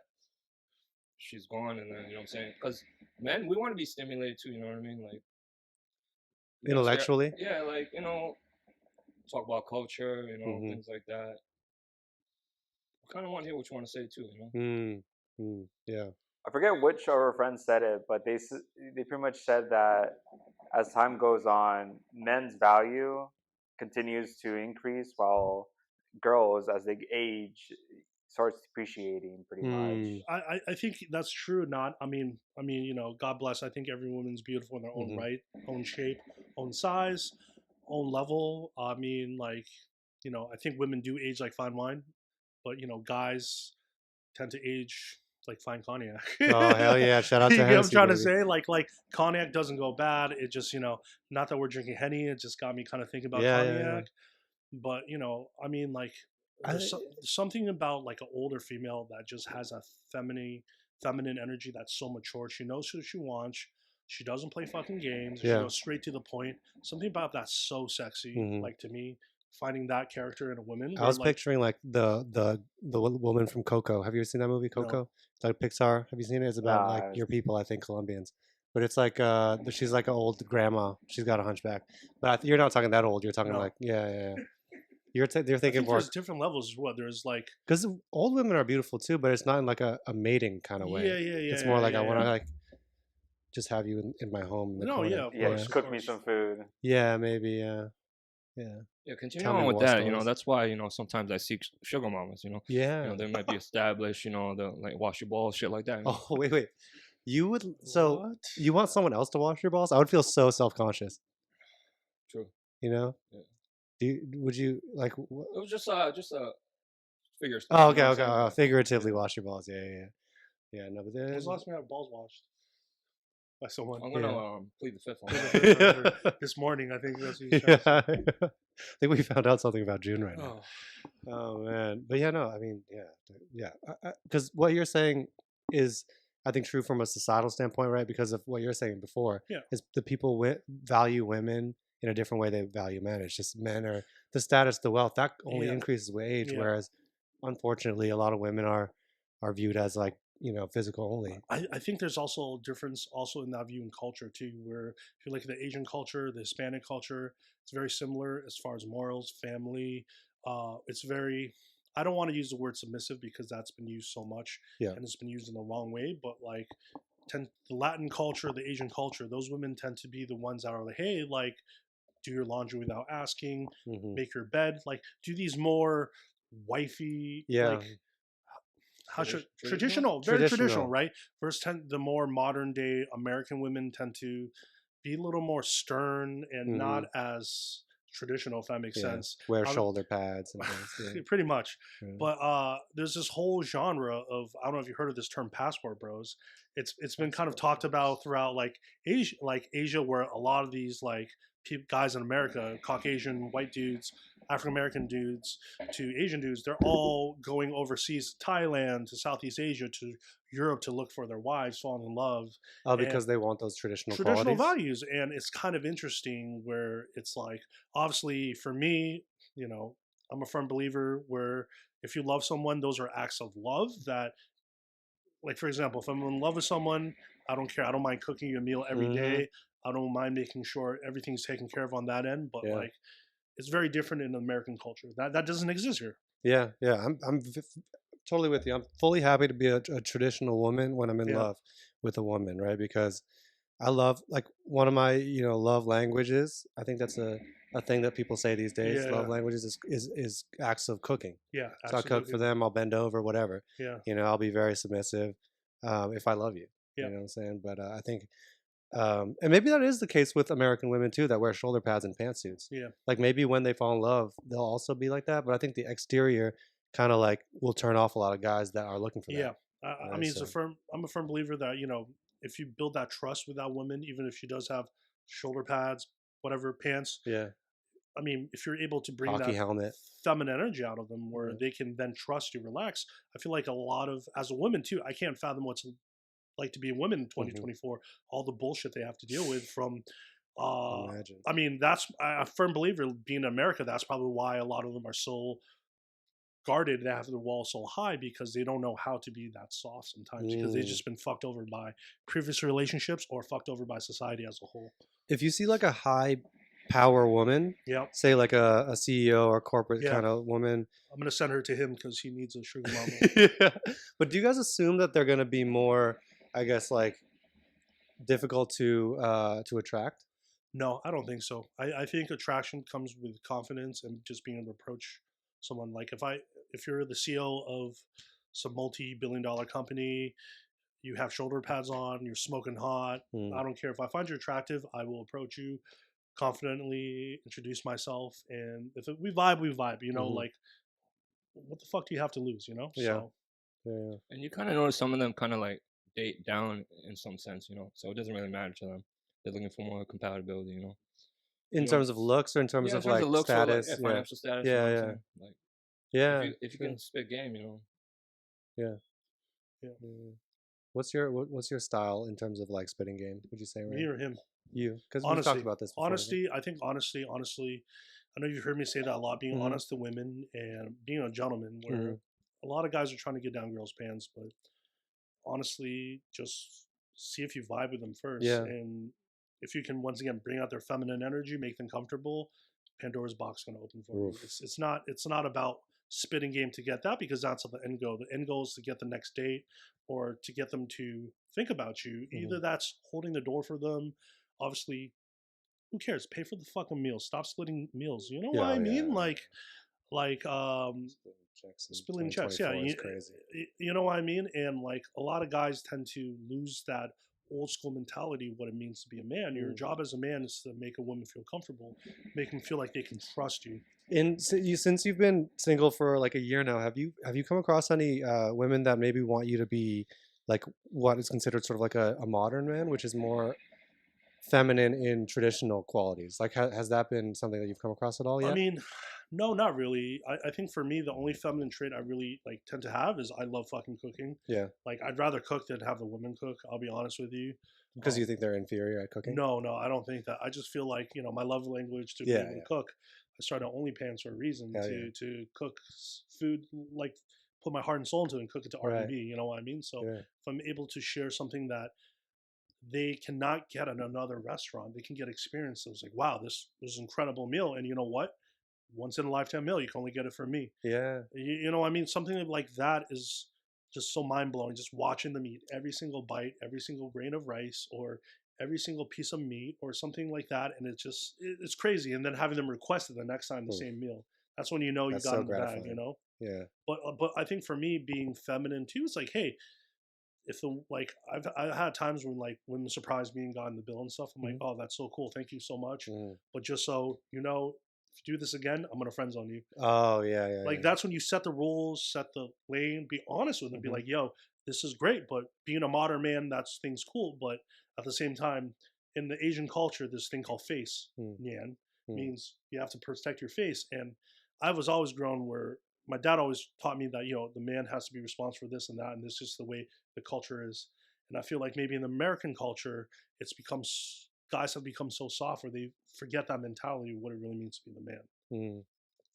she's gone, and then you know what I'm saying? Because men, we want to be stimulated too. You know what I mean? Like
intellectually.
Yeah, like talk about culture. Things like that. I kind of want to hear what you want to say too.
Yeah.
I forget which of our friends said it, but they pretty much said that as time goes on, men's value continues to increase while girls, as they age, starts depreciating pretty much.
I think that's true. I mean, God bless. I think every woman's beautiful in their own right, own shape, own size, own level. I mean, like, I think women do age like fine wine, but guys tend to age like fine cognac.
Oh hell yeah! Shout out to
Hennessy. I'm trying
baby.
to say, like cognac doesn't go bad. It just not that we're drinking Henny. It just got me kind of thinking about cognac. Yeah. But I mean, like there's something about like an older female that just has a feminine energy that's so mature. She knows who she wants. She doesn't play fucking games. She goes straight to the point. Something about that's so sexy. Like to me, finding that character in a woman.
I was picturing like the woman from Coco. Have you ever seen that movie, Coco?
No.
It's like Pixar. Have you seen it? It's about like your people, I think, Colombians. But it's like she's like an old grandma. She's got a hunchback. But you're not talking that old. You're talking like yeah. You're thinking more.
There's different levels. What there's like
because old women are beautiful too, but it's not in like a mating kind of way.
Yeah.
It's more like I want to like just have you in my home. In the corner.
Just cook me some food.
Yeah, maybe.
Yeah, continue on with that. That's why sometimes I seek sugar mamas.
Yeah.
They might be established. They'll like wash your balls, shit like that.
Oh wait. You would you want someone else to wash your balls? I would feel so self-conscious.
True.
Yeah. Would you like?
It was just a figure.
Oh, okay. Figuratively wash your balls. Yeah. No, but then
when's the last time you had balls washed by someone?
I'm gonna plead the fifth on
this morning. I think that's what he's
I think we found out something about June right now. Oh man, but yeah, no, I mean, yeah, because what you're saying is, I think, true from a societal standpoint, right? Because of what you're saying before, is the people value women in a different way they value men. It's just men are the status, the wealth that only increases with age, whereas unfortunately, a lot of women are viewed as like physical only.
I think there's also a difference also in that view in culture too, where if you look at the Asian culture, the Hispanic culture, it's very similar as far as morals, family. It's very, I don't want to use the word submissive because that's been used so much and it's been used in the wrong way, but like the Latin culture, the Asian culture, those women tend to be the ones that are like, hey, like do your laundry without asking, make your bed, like do these more wifey, like traditional, very traditional, right? Versus the more modern day American women tend to be a little more stern and not as traditional, if that makes sense.
Wear shoulder pads and things.
Pretty much. But there's this whole genre of, I don't know if you heard of this term, passport bros. It's been kind of talked about throughout like Asia, where a lot of these like guys in America, Caucasian white dudes, African American dudes to Asian dudes, they're all going overseas to Thailand, to Southeast Asia, to Europe to look for their wives, fall in love.
Oh, because they want those traditional
values. And it's kind of interesting where it's like, obviously for me, I'm a firm believer where if you love someone, those are acts of love that, like, for example, if I'm in love with someone, I don't care. I don't mind cooking you a meal every day. I don't mind making sure everything's taken care of on that end. But
Yeah.
like, it's very different in American culture. That doesn't exist here.
Yeah, yeah. Totally with you. I'm fully happy to be a traditional woman when I'm in
Yeah.
love with a woman, right? Because I love, like, one of my love languages. I think that's a thing that people say these days.
Yeah.
Love languages is acts of cooking.
Yeah,
So I cook for
absolutely.
them. I'll bend over, whatever.
Yeah,
I'll be very submissive if I love you.
Yeah.
You know what I'm saying? But I think, and maybe that is the case with American women too, that wear shoulder pads and pantsuits.
yeah,
Like maybe when they fall in love, they'll also be like that. But I think the exterior kind of like will turn off a lot of guys that are looking for that.
yeah. I
Right,
mean,
so-
I'm a firm believer that if you build that trust with that woman, even if she does have shoulder pads, whatever pants,
Yeah.
I mean, if you're able to bring
Hockey
that
helmet.
feminine energy out of them, where
Yeah.
they can then trust you, relax. I feel like a lot of, as a woman too, I can't fathom what's like to be a woman in 2024. All the bullshit they have to deal with from.
Imagine.
I mean, that's I'm a firm believer. Being in America, that's probably why a lot of them are so guarded. They have their wall so high because they don't know how to be that soft sometimes because they've just been fucked over by previous relationships or fucked over by society as a whole.
If you see like a high power woman,
Yeah,
say like a CEO or corporate
Yeah.
kind of woman,
I'm gonna send her to him because he needs a sugar mama.
yeah. But do you guys assume that they're going to be more, I guess, like difficult to attract?
No, I don't think so. I think attraction comes with confidence and just being able to approach someone. Like if you're the CEO of some multi-billion-dollar company, you have shoulder pads on, you're smoking hot.
Hmm.
I don't care if I find you attractive. I will approach you confidently, introduce myself, and if we vibe, we vibe.
Mhm.
Like what the fuck do you have to lose?
Yeah.
So
Yeah.
And you kind of notice some of them kind of like date down in some sense, so it doesn't really matter to them. They're looking for more compatibility.
In
You know,
terms of looks or in terms
yeah, in
of
terms
like
of looks or like,
status? Yeah.
financial status.
Yeah,
You know what I'm
yeah.
saying? Like
Yeah.
if you
yeah.
can spit game,
Yeah.
Yeah.
Yeah. What's your style in terms of like spitting game? Would you say,
me
right?
or him?
You, because we've
Honestly,
talked about this before.
honesty. I think honestly, I know you've heard me say that a lot. Being
Mhm.
honest to women and being a gentleman, where
Mhm.
a lot of guys are trying to get down girls' pants, but honestly, just see if you vibe with them first,
Yeah.
and if you can once again bring out their feminine energy, make them comfortable. Pandora's box going to open for you.
Oof.
It's not about spitting game to get that because that's the end goal. The end goal is to get the next date or to get them to think about you. Either that's holding the door for them. Obviously, who cares? Pay for the fucking meals. Stop splitting meals. You know what I mean? Like spilling checks. Yeah,
is crazy.
you know what I mean. And like a lot of guys tend to lose that old school mentality of what it means to be a man. Your job as a man is to make a woman feel comfortable, make them feel like they can trust you.
Since you've been single for like a year now, have you come across any women that maybe want you to be like what is considered sort of like a modern man, which is more feminine in traditional qualities? Like, has that been something that you've come across at all yet?
I mean, no, not really. I think for me, the only feminine trait I really like tend to have is I love fucking cooking.
Yeah.
Like I'd rather cook than have the women cook. I'll be honest with you.
Because you think they're inferior at cooking?
No, I don't think that. I just feel like my love language to be
Yeah,
able to
yeah.
cook. I started OnlyPants for a reason
Hell
to cook food, like put my heart and soul into it and cook it to
Right.
R&B. You know what I mean? So
Yeah.
if I'm able to share something that they cannot get at another restaurant, they can get experience. So it's like, wow, this is an incredible meal, and you know what? Once in a lifetime meal, you can only get it from me.
Yeah.
You know what I mean? Something like that is just so mind blowing. Just watching them eat every single bite, every single grain of rice, or every single piece of meat, or something like that, and it's crazy. And then having them request it the next time the
Oof.
same meal. That's when you know
That's
you got
so
in the bag.
gratifying. Yeah.
But I think for me being feminine too, it's like, hey, if the like I've had times when like women surprise me and got in the bill and stuff. I'm like, oh, that's so cool. Thank you so much.
Mm.
But just so you know, if you do this again, I'm gonna friend zone you.
Oh yeah, yeah.
Like
yeah.
that's when you set the rules, set the lane, be honest with them, be
Mhm.
like, yo, this is great, but being a modern man, that's thing's cool. But at the same time, in the Asian culture, this thing called face,
Mm.
Nyan,
Mm.
means you have to protect your face. And I was always grown where my dad always taught me that, the man has to be responsible for this and that, and this is just the way the culture is. And I feel like maybe in the American culture, it's become guys have become so soft where they forget that mentality of what it really means to be the man.
Mm.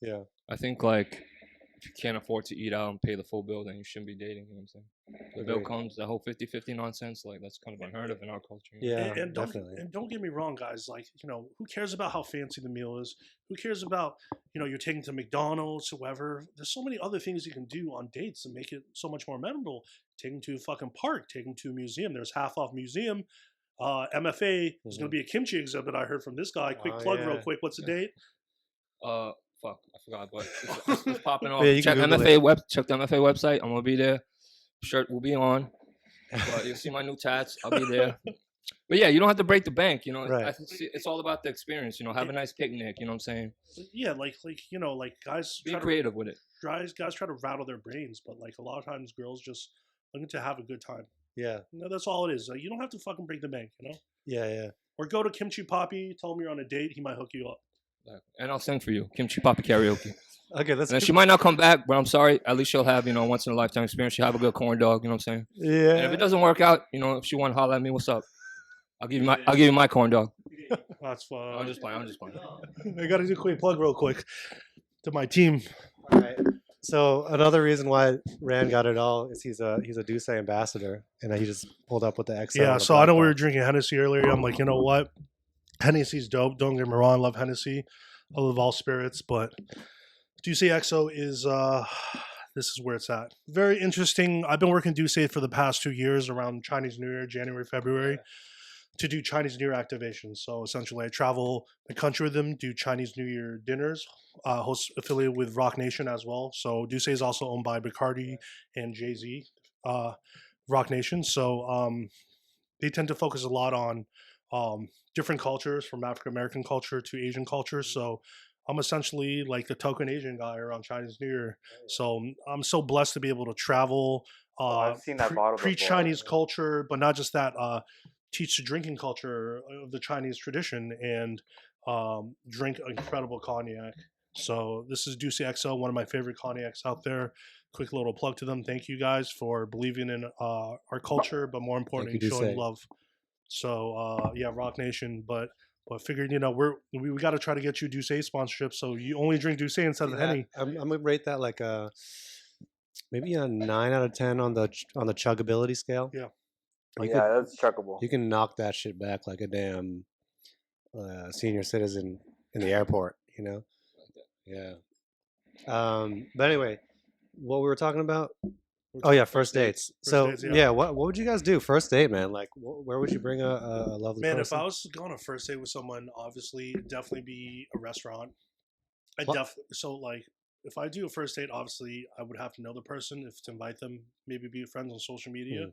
Yeah.
I think like if you can't afford to eat out and pay the full bill, then you shouldn't be dating. You know what I'm saying? The bill
Agreed.
comes, the whole 50-50 nonsense, like that's kind of unheard of in our culture. You know?
Yeah,
And don't
definitely.
and don't get me wrong, guys. Like, you know, who cares about how fancy the meal is? Who cares about, you know, you're taking to McDonald's, whoever? There's so many other things you can do on dates to make it so much more memorable. Take them to a fucking park. Take them to a museum. There's half off museum. MFA. There's going to be a kimchi exhibit. I heard from this guy. Quick
Oh,
plug,
yeah.
real quick. What's the date?
Fuck, I forgot, but it's popping off.
Yeah, you can
Check
Google
check the MFA website. I'm gonna be there. Shirt will be on. But you'll see my new tats. I'll be there. But yeah, you don't have to break the bank. You know,
Right.
it's all about the experience. You know, have a nice picnic. You know what I'm saying?
Yeah, like you know, like guys
Be
try to
creative with it.
guys try to rattle their brains, but like a lot of times girls just looking to have a good time.
Yeah,
You know, that's all it is. Like, you don't have to fucking break the bank, you know?
yeah.
Or go to KimchiPapi, tell him you're on a date, he might hook you up.
And I'll sing for you, KimchiPapi karaoke.
Okay, let's.
And then she might not come back, but I'm sorry. At least she'll have, you know, once in a lifetime experience. She'll have a good corn dog. You know what I'm saying?
Yeah.
And if it doesn't work out, you know, if she want to holler at me, what's up? I'll give you my corn dog.
That's fun.
I'm just playing.
I gotta do a quick plug real quick to my team.
All right. So another reason why Rand got it all is he's a Duce ambassador, and he just pulled up with the XO.
Yeah, so I know we were drinking Hennessy earlier. I'm like, you know what? Hennessy's dope. Don't get me wrong. I love Hennessy. I love all spirits, but Duce XO is this is where it's at. Very interesting. I've been working Duce for the past 2 years around Chinese New Year, January, February, to do Chinese New Year activations. So essentially, I travel the country with them, do Chinese New Year dinners, host affiliated with Rock Nation as well. So Duce is also owned by Bacardi and Jay-Z, Rock Nation. So they tend to focus a lot on different cultures, from African American culture to Asian culture. So I'm essentially like the token Asian guy around Chinese New Year. So I'm so blessed to be able to travel,
I've seen that bottle before.
preach Chinese culture, but not just that, teach the drinking culture of the Chinese tradition and drink incredible cognac. So this is Duce XO, one of my favorite cognacs out there. Quick little plug to them. Thank you guys for believing in our culture, but more importantly,
you,
showing
Duce.
love. So yeah, Rock Nation, but figured, you know, we got to try to get you Duce sponsorship, so you only drink Duce instead of Henny.
I'm gonna rate that like maybe a 9 out of 10 on the chuggability scale.
Yeah.
That's chuggable.
You can knock that shit back like a damn senior citizen in the airport. You know. Yeah. But anyway, what we were talking about. Oh yeah, first dates. So
dates,
yeah, what would you guys do first date, man? Like, where would you bring a lovely
Man,
person?
if I was going on a first date with someone, obviously, it'd definitely be a restaurant. So like, if I do a first date, obviously, I would have to know the person if to invite them, maybe be friends on social media.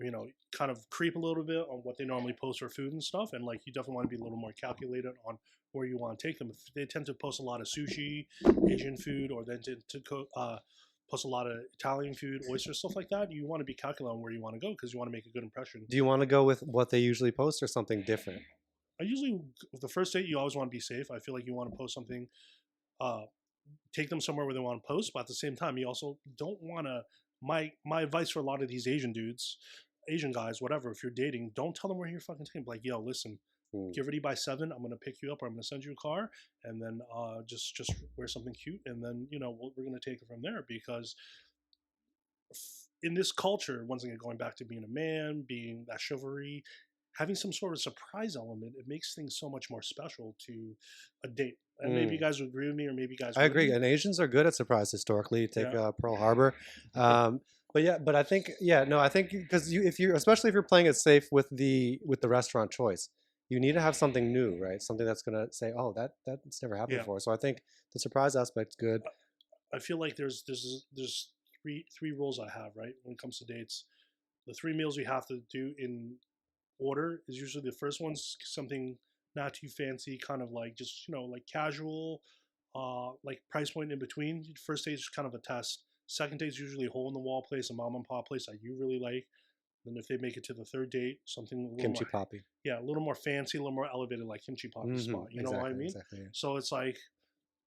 You know, kind of creep a little bit on what they normally post for food and stuff, and like, you definitely want to be a little more calculated on where you want to take them. If they tend to post a lot of sushi, Asian food, or then to post a lot of Italian food, oyster stuff like that, you want to be calculated on where you want to go because you want to make a good impression.
Do you want to go with what they usually post or something different?
I usually, with the first date, you always want to be safe. I feel like you want to post something, take them somewhere where they want to post, but at the same time, you also don't want to. My advice for a lot of these Asian dudes, Asian guys, whatever, if you're dating, don't tell them where you're fucking taking. Like, yo, listen, get ready by 7. I'm gonna pick you up, or I'm gonna send you a car, and then just wear something cute, and then, you know, we're gonna take it from there. Because in this culture, once again, going back to being a man, being that chivalry, having some sort of surprise element, it makes things so much more special to a date. And maybe you guys would agree with me, or maybe you guys
I agree.
wouldn't.
And Asians are good at surprise historically. Take Pearl Harbor. But I think because especially if you're playing it safe with the restaurant choice, you need to have something new, right? Something that's gonna say, oh, that's never happened before. So I think the surprise aspect's good.
I feel like there's three rules I have, right, when it comes to dates. The 3 meals you have to do in order is usually the first one's something not too fancy, kind of like just, you know, like casual, like price point in between. First date is kind of a test. Second date is usually a hole in the wall place, a mom and pop place that you really like. Then if they make it to the third date, something a little
KimchiPapi.
a little more fancy, a little more elevated, like KimchiPapi spot. You know what I mean?
Exactly, yeah.
So it's like,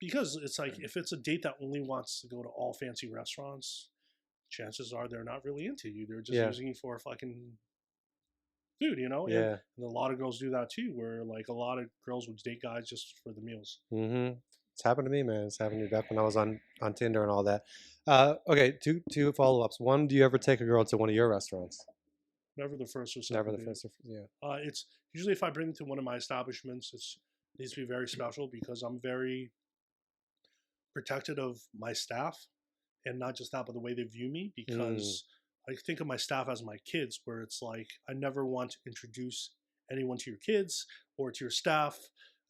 because it's like, if it's a date that only wants to go to all fancy restaurants, chances are they're not really into you. They're just using you for fucking food, you know?
Yeah.
And a lot of girls do that too, where like a lot of girls would date guys just for the meals.
Mm-hmm. It's happened to me, man. It's happened to me back when I was on Tinder and all that. Okay, two follow-ups. One, do you ever take a girl to one of your restaurants?
Never the first or second.
Never the
date.
first. Yeah.
It's usually if I bring them to one of my establishments, it needs to be very special because I'm very protective of my staff, and not just that, but the way they view me. Because I think of my staff as my kids, where it's like I never want to introduce anyone to your kids or to your staff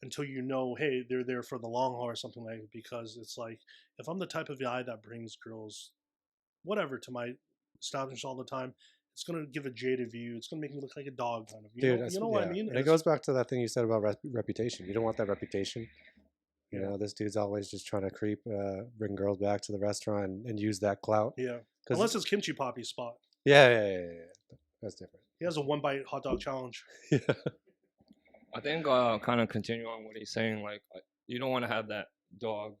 until you know, hey, they're there for the long haul or something like that. Because it's like if I'm the type of guy that brings girls, whatever, to my establishments all the time, it's gonna give a jaded view. It's gonna make me look like a dog, kind of.
Dude,
You know what I mean?
And it goes back to that thing you said about reputation. You don't want that reputation. You
Yeah.
know, this dude's always just trying to creep, bring girls back to the restaurant and use that clout.
Yeah. Unless it's KimchiPapi's spot.
Yeah. That's different.
He has a 1-bite hot dog challenge.
Yeah.
I think kind of continue on what he's saying. Like, you don't want to have that dog.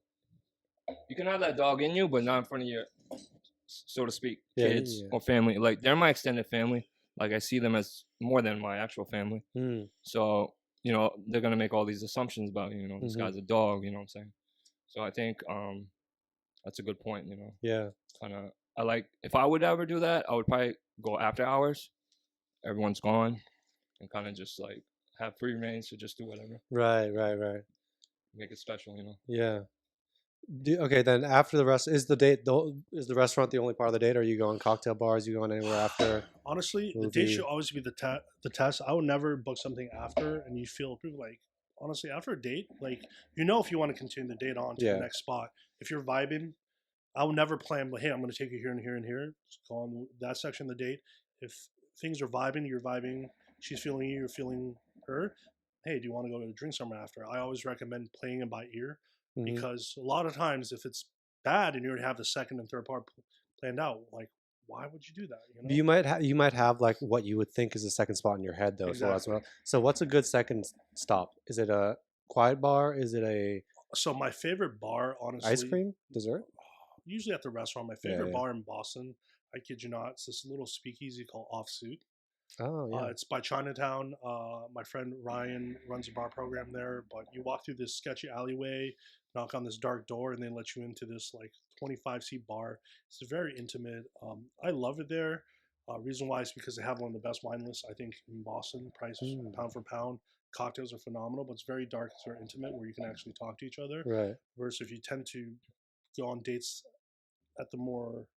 You can have that dog in you, but not in front of your, so to speak, kids or family. Like, they're my extended family. Like, I see them as more than my actual family. So, you know, they're gonna make all these assumptions about, you know, this guy's a dog. You know what I'm saying? So I think that's a good point. You know.
Yeah.
Kind of. I like, if I would ever do that, I would probably go after hours. Everyone's gone, and kind of just like have free reigns to just do whatever.
Right.
Make it special, you know.
Yeah. Okay, then after the rest, is the restaurant the only part of the date? Or are you going cocktail bars? You going anywhere after?
Honestly, the date should always be the test. I would never book something after, and you feel like, honestly, after a date, like, you know, if you want to continue the date on to the next spot, if you're vibing, I would never plan, like, hey, I'm going to take you here and here and here. Just go on that section of the date. If things are vibing, you're vibing, she's feeling you, you're feeling her. Hey, do you want to go to a drink somewhere after? I always recommend playing it by ear. Because a lot of times, if it's bad and you already have the second and third part planned out, like, why would you do that? You know?
You might have like what you would think is the second spot in your head though.
Exactly.
So what's a good second stop? Is it a quiet bar? Is it a
So my favorite bar, honestly,
ice cream dessert?
Usually at the restaurant. My favorite bar in Boston, I kid you not, it's this little speakeasy called Offsuit.
Oh yeah.
It's by Chinatown. My friend Ryan runs a bar program there. But you walk through this sketchy alleyway, knock on this dark door, and they let you into this like 25-seat bar. It's very intimate. I love it there. Reason why is because they have one of the best wine lists, I think, in Boston. Prices pound for pound. Cocktails are phenomenal, but it's very dark. It's very intimate, where you can actually talk to each other.
Right.
Versus if you tend to go on dates at the more,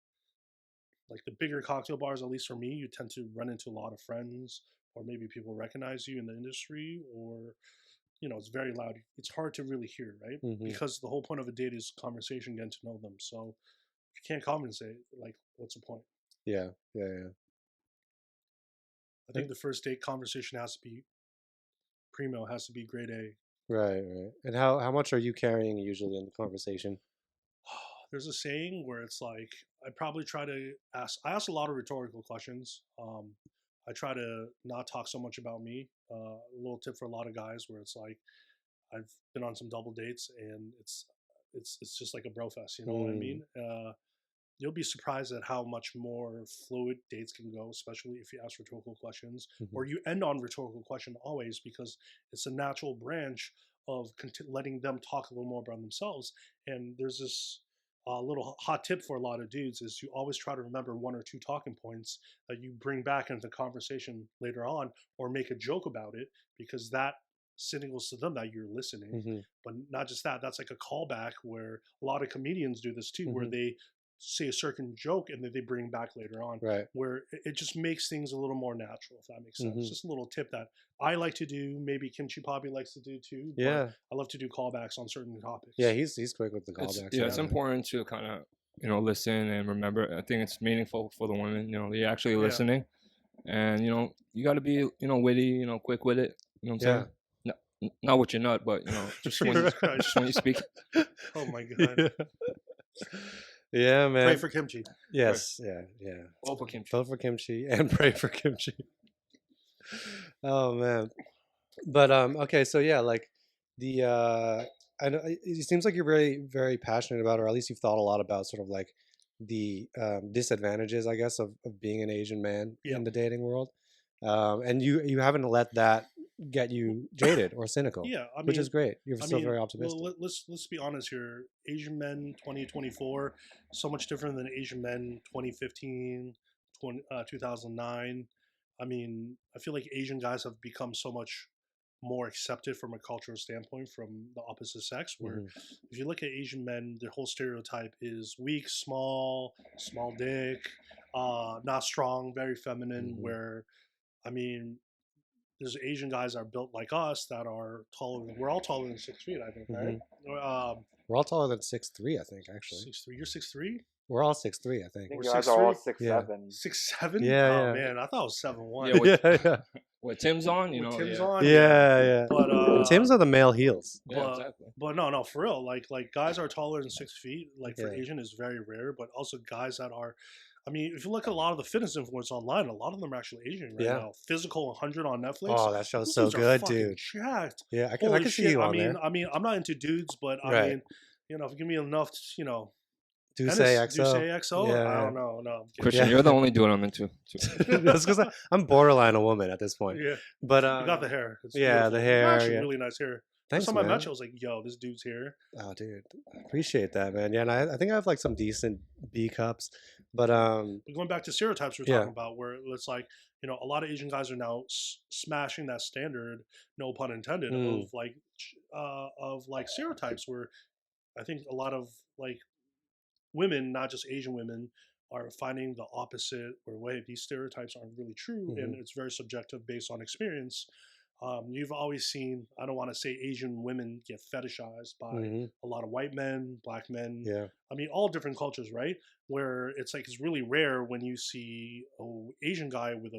like, the bigger cocktail bars, at least for me, you tend to run into a lot of friends, or maybe people recognize you in the industry, or, you know, it's very loud. It's hard to really hear, right? Because the whole point of a date is conversation, getting to know them. So if you can't compensate, like, what's the point?
Yeah.
I think the first date conversation has to be primo, has to be grade A.
Right. And how much are you carrying usually in the conversation?
There's a saying where it's like, I probably try to I ask a lot of rhetorical questions. I try to not talk so much about me. A little tip for a lot of guys, where it's like, I've been on some double dates and it's just like a bro fest, you know what I mean? You'll be surprised at how much more fluid dates can go, especially if you ask rhetorical questions, or you end on rhetorical question always, because it's a natural branch of letting them talk a little more about themselves. And there's this little hot tip for a lot of dudes is you always try to remember one or two talking points that you bring back into the conversation later on, or make a joke about it, because that signals to them that you're listening. But not just that, that's like a callback, where a lot of comedians do this too, where they say a certain joke and then they bring back later on, where it just makes things a little more natural, if that makes sense. Just a little tip that I like to do, maybe KimchiPapi likes to do too.
Yeah,
I love to do callbacks on certain topics.
Yeah, he's quick with the callbacks.
It's important to kind of, you know, listen and remember. I think it's meaningful for the women. You know, you're actually listening, and you know, you got to be, you know, witty, you know, quick with it. You know what I'm saying? Not with your nut, but you know, just when you speak.
Oh my god.
Yeah, man.
Pray for kimchi.
Yes, yeah.
Vote for kimchi.
Vote for kimchi and pray for kimchi. Oh man. But okay, so yeah, like the I know it seems like you're very, very passionate about, or at least you've thought a lot about sort of like the disadvantages, I guess, of being an Asian man in the dating world. And you haven't let that get you jaded or cynical.
Yeah, I mean,
which is great. You're
I
still
mean,
very optimistic.
well, let's be honest here. Asian men 2024, so much different than Asian men 2015, 2009. I mean, I feel like Asian guys have become so much more accepted from a cultural standpoint from the opposite sex. Where if you look at Asian men, their whole stereotype is weak, small dick, not strong, very feminine. Where I mean, there's Asian guys that are built like us that are taller. We're all taller than 6 feet, I think, right?
We're all taller than 6'3", I think. Actually,
6'3". You're 6'3".
we're all 6'3", I
I
think.
think
We're
you guys are all
6'3".
6'7".
6'7".
Yeah,
Oh
yeah.
man, I thought it was 7'1".
Yeah, with,
yeah,
with Tim's on, you
With
know.
Tim's
Yeah.
on.
yeah.
But
And Tim's are the male heels.
Yeah,
but
exactly.
but no, for real. Like guys are taller than 6 feet. Like for
Yeah.
Asian is very rare. But also guys that are. I mean, if you look at a lot of the fitness influencers online, a lot of them are actually Asian right now. Physical 100 on Netflix.
Oh, that show's
Those
so
dudes are
good,
fucking
dude.
jacked.
Yeah, I can
Holy
see
shit.
you on there.
I mean, I'm not into dudes, but I
Right.
mean, you know, if you give me enough, you know,
Duce
Duce
XO.
XO?
Yeah,
I
yeah.
don't know. No, I'm kidding.
Christian,
Yeah.
you're the only dude I'm into.
That's because I'm borderline a woman at this point.
Yeah,
But
you got the hair. It's
yeah,
beautiful.
the
You
hair,
got actually
yeah.
really nice hair.
Thanks,
First time I
man.
met you, I was like, "Yo, this dude's here."
Oh, dude, I appreciate that, man. Yeah, and I think I have like some decent B cups, but
But going back to stereotypes we're
Yeah.
talking about, where it's like, you know, a lot of Asian guys are now smashing that standard, no pun intended, of like stereotypes. Where I think a lot of like women, not just Asian women, are finding the opposite. Where wait, these stereotypes aren't really true, and it's very subjective based on experience. You've always seen, I don't want to say Asian women get fetishized by a lot of white men, black men.
Yeah.
I mean, all different cultures, right? Where it's like it's really rare when you see an Asian guy with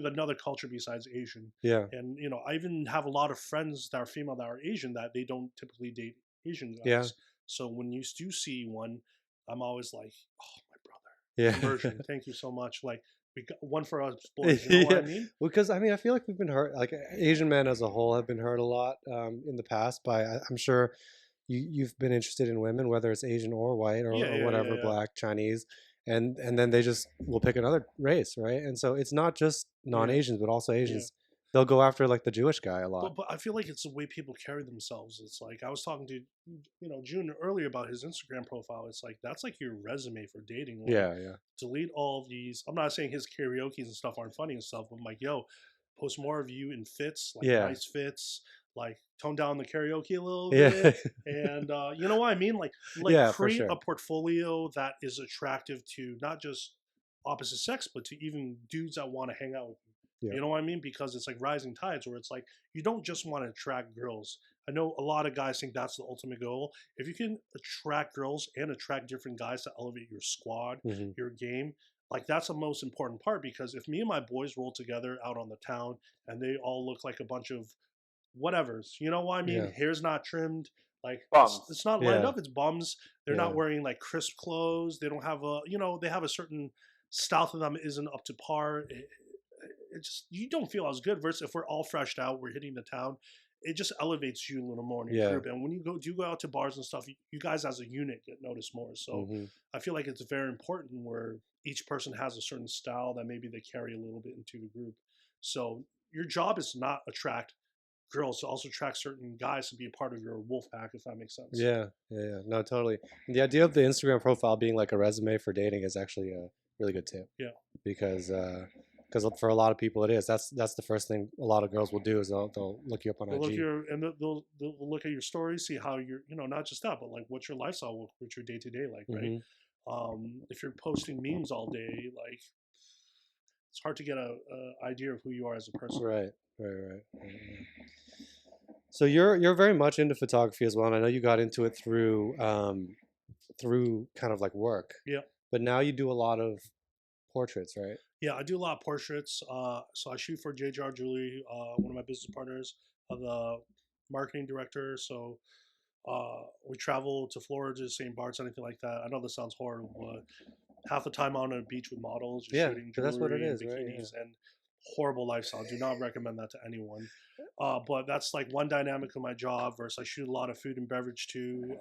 another culture besides Asian.
Yeah.
And you know, I even have a lot of friends that are female that are Asian that they don't typically date Asian guys.
Yeah.
So when you do see one, I'm always like, oh, my brother,
Yeah.
conversion. Thank you so much. Like, we got one for us boys. You know what I mean?
Because I mean, I feel like we've been hurt. Like Asian men as a whole have been hurt a lot in the past by. I'm sure you've been interested in women, whether it's Asian or white or whatever, black, Chinese, and then they just will pick another race, right? And so it's not just non-Asians, but also Asians. They'll go after like the Jewish guy a lot.
But I feel like it's the way people carry themselves. It's like I was talking to June earlier about his Instagram profile. It's like that's like your resume for dating. Like,
yeah.
Delete all of these. I'm not saying his karaoke's and stuff aren't funny and stuff, but I'm like, yo, post more of you in fits, like nice fits, like tone down the karaoke a little bit, and you know what I mean? Like create a portfolio that is attractive to not just opposite sex, but to even dudes that want to hang out with you.
Yeah.
You know what I mean? Because it's like rising tides where it's like you don't just want to attract girls. I know a lot of guys think that's the ultimate goal. If you can attract girls and attract different guys to elevate your squad, your game, like that's the most important part. Because if me and my boys roll together out on the town and they all look like a bunch of whatevers, you know what I mean? Hair's not trimmed. Like it's not lined up. It's bums. They're not wearing like crisp clothes. They don't have they have a certain style to them that isn't up to par. It's just, you don't feel as good versus if we're all freshed out, we're hitting the town, it just elevates you a little more in your group. And when you go out to bars and stuff, you guys as a unit get noticed more. So I feel like it's very important where each person has a certain style that maybe they carry a little bit into the group. So your job is to not attract girls, to also attract certain guys to be a part of your wolf pack, if that makes sense.
Yeah. No, totally. And the idea of the Instagram profile being like a resume for dating is actually a really good tip.
Yeah.
Because for a lot of people it is. That's the first thing a lot of girls will do is they'll look you up on IG.
They'll look at your stories, see how you're, not just that, but like what's your lifestyle, what's your day to day like, right? If you're posting memes all day, like it's hard to get a idea of who you are as a person.
Right. So you're very much into photography as well, and I know you got into it through kind of like work.
Yeah.
But now you do a lot of portraits, right?
Yeah, I do a lot of portraits. So I shoot for JJR Jewelry, one of my business partners, the marketing director. So we travel to Florida to St. Bart's, anything like that. I know this sounds horrible, but half the time I'm on a beach with models, just shooting jewelry,
that's what it is,
and bikinis,
right?
and horrible lifestyle. Do not recommend that to anyone. But that's like one dynamic of my job versus I shoot a lot of food and beverage too.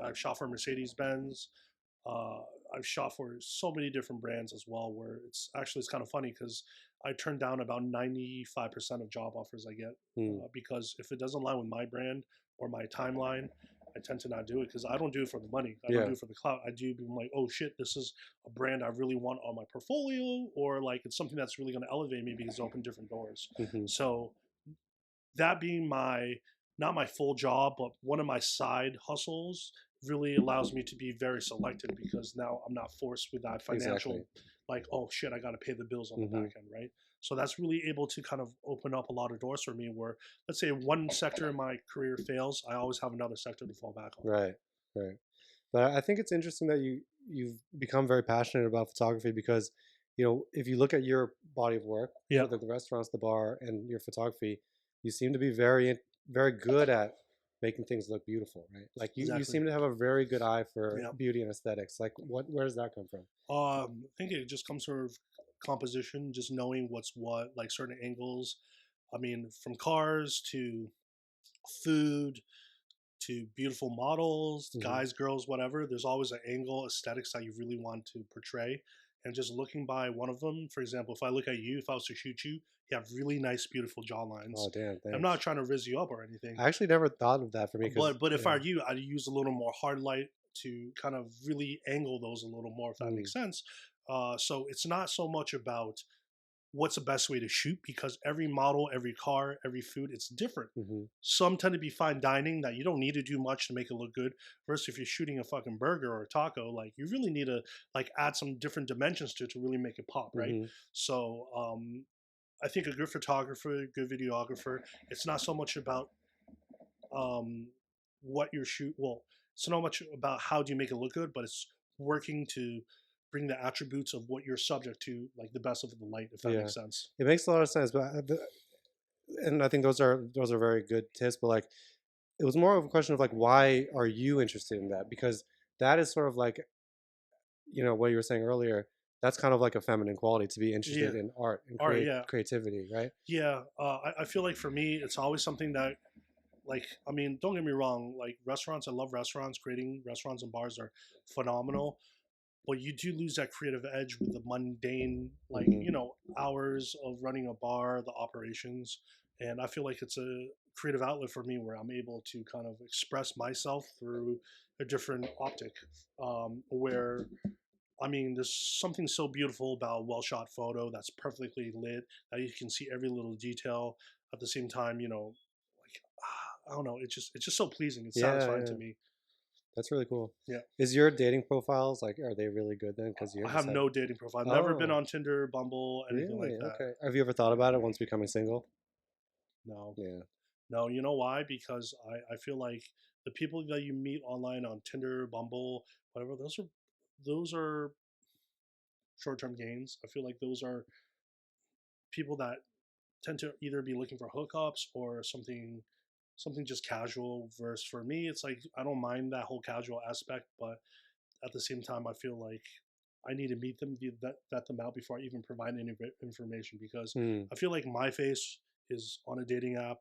I've shot for Mercedes-Benz. I've shot for so many different brands as well, where it's kind of funny because I turn down about 95% of job offers I get because if it doesn't align with my brand or my timeline, I tend to not do it because I don't do it for the money. I don't do it for the clout. I do being like, oh shit, this is a brand I really want on my portfolio, or like it's something that's really going to elevate me because it's open different doors. So that being my not my full job, but one of my side hustles really allows me to be very selective because now I'm not forced with that financial, like, oh shit, I got to pay the bills on the back end, right? So that's really able to kind of open up a lot of doors for me where, let's say one sector in my career fails, I always have another sector to fall back on.
Right, right. But I think it's interesting that you've become very passionate about photography because, you know, if you look at your body of work,
Yeah.
the restaurants, the bar, and your photography, you seem to be very, very good at making things look beautiful, right? Like you seem to have a very good eye for beauty and aesthetics. Like where does that come from?
I think it just comes from composition, just knowing what's what, like certain angles. I mean, from cars to food to beautiful models, guys, girls, whatever. There's always an angle, aesthetics that you really want to portray. And just looking by one of them, for example, if I look at you, if I was to shoot you, you have really nice, beautiful jawlines.
Oh, damn, thanks.
I'm not trying to rizz you up or anything.
I actually never thought of that for me.
But if I were you, I'd use a little more hard light to kind of really angle those a little more, if that makes sense. So it's not so much about what's the best way to shoot because every model, every car, every food, it's different. Some tend to be fine dining that you don't need to do much to make it look good. Versus if you're shooting a fucking burger or a taco, like you really need to like add some different dimensions to it to really make it pop, right? So I think a good photographer, good videographer, it's not so much about what you're shoot. Well, it's not much about how do you make it look good, but it's working to bring the attributes of what you're subject to, like the best of the light, if that makes sense.
It makes a lot of sense, but and I think those are very good tips. But like, it was more of a question of like, why are you interested in that? Because that is sort of like, you know, what you were saying earlier. That's kind of like a feminine quality to be interested in art and creativity, right?
Yeah, I feel like for me, it's always something that, like, I mean, don't get me wrong, like restaurants, I love restaurants. Creating restaurants and bars are phenomenal. But you do lose that creative edge with the mundane, like, you know, hours of running a bar, the operations. And I feel like it's a creative outlet for me where I'm able to kind of express myself through a different optic. Where, I mean, there's something so beautiful about a well shot photo that's perfectly lit, that you can see every little detail. At the same time, you know, like, I don't know, it's just so pleasing. It's satisfying to me.
That's really cool.
Yeah.
Is your dating profiles like, are they really good then? Because
I have no dating profile. I've never been on Tinder, Bumble, anything like that.
Okay. Have you ever thought about it once becoming single?
No.
Yeah.
No, you know why? Because I feel like the people that you meet online on Tinder, Bumble, whatever, those are short term gains. I feel like those are people that tend to either be looking for hookups or something just casual. Versus for me, it's like I don't mind that whole casual aspect, but at the same time, I feel like I need to meet them, vet them out before I even provide any information because I feel like my face is on a dating app.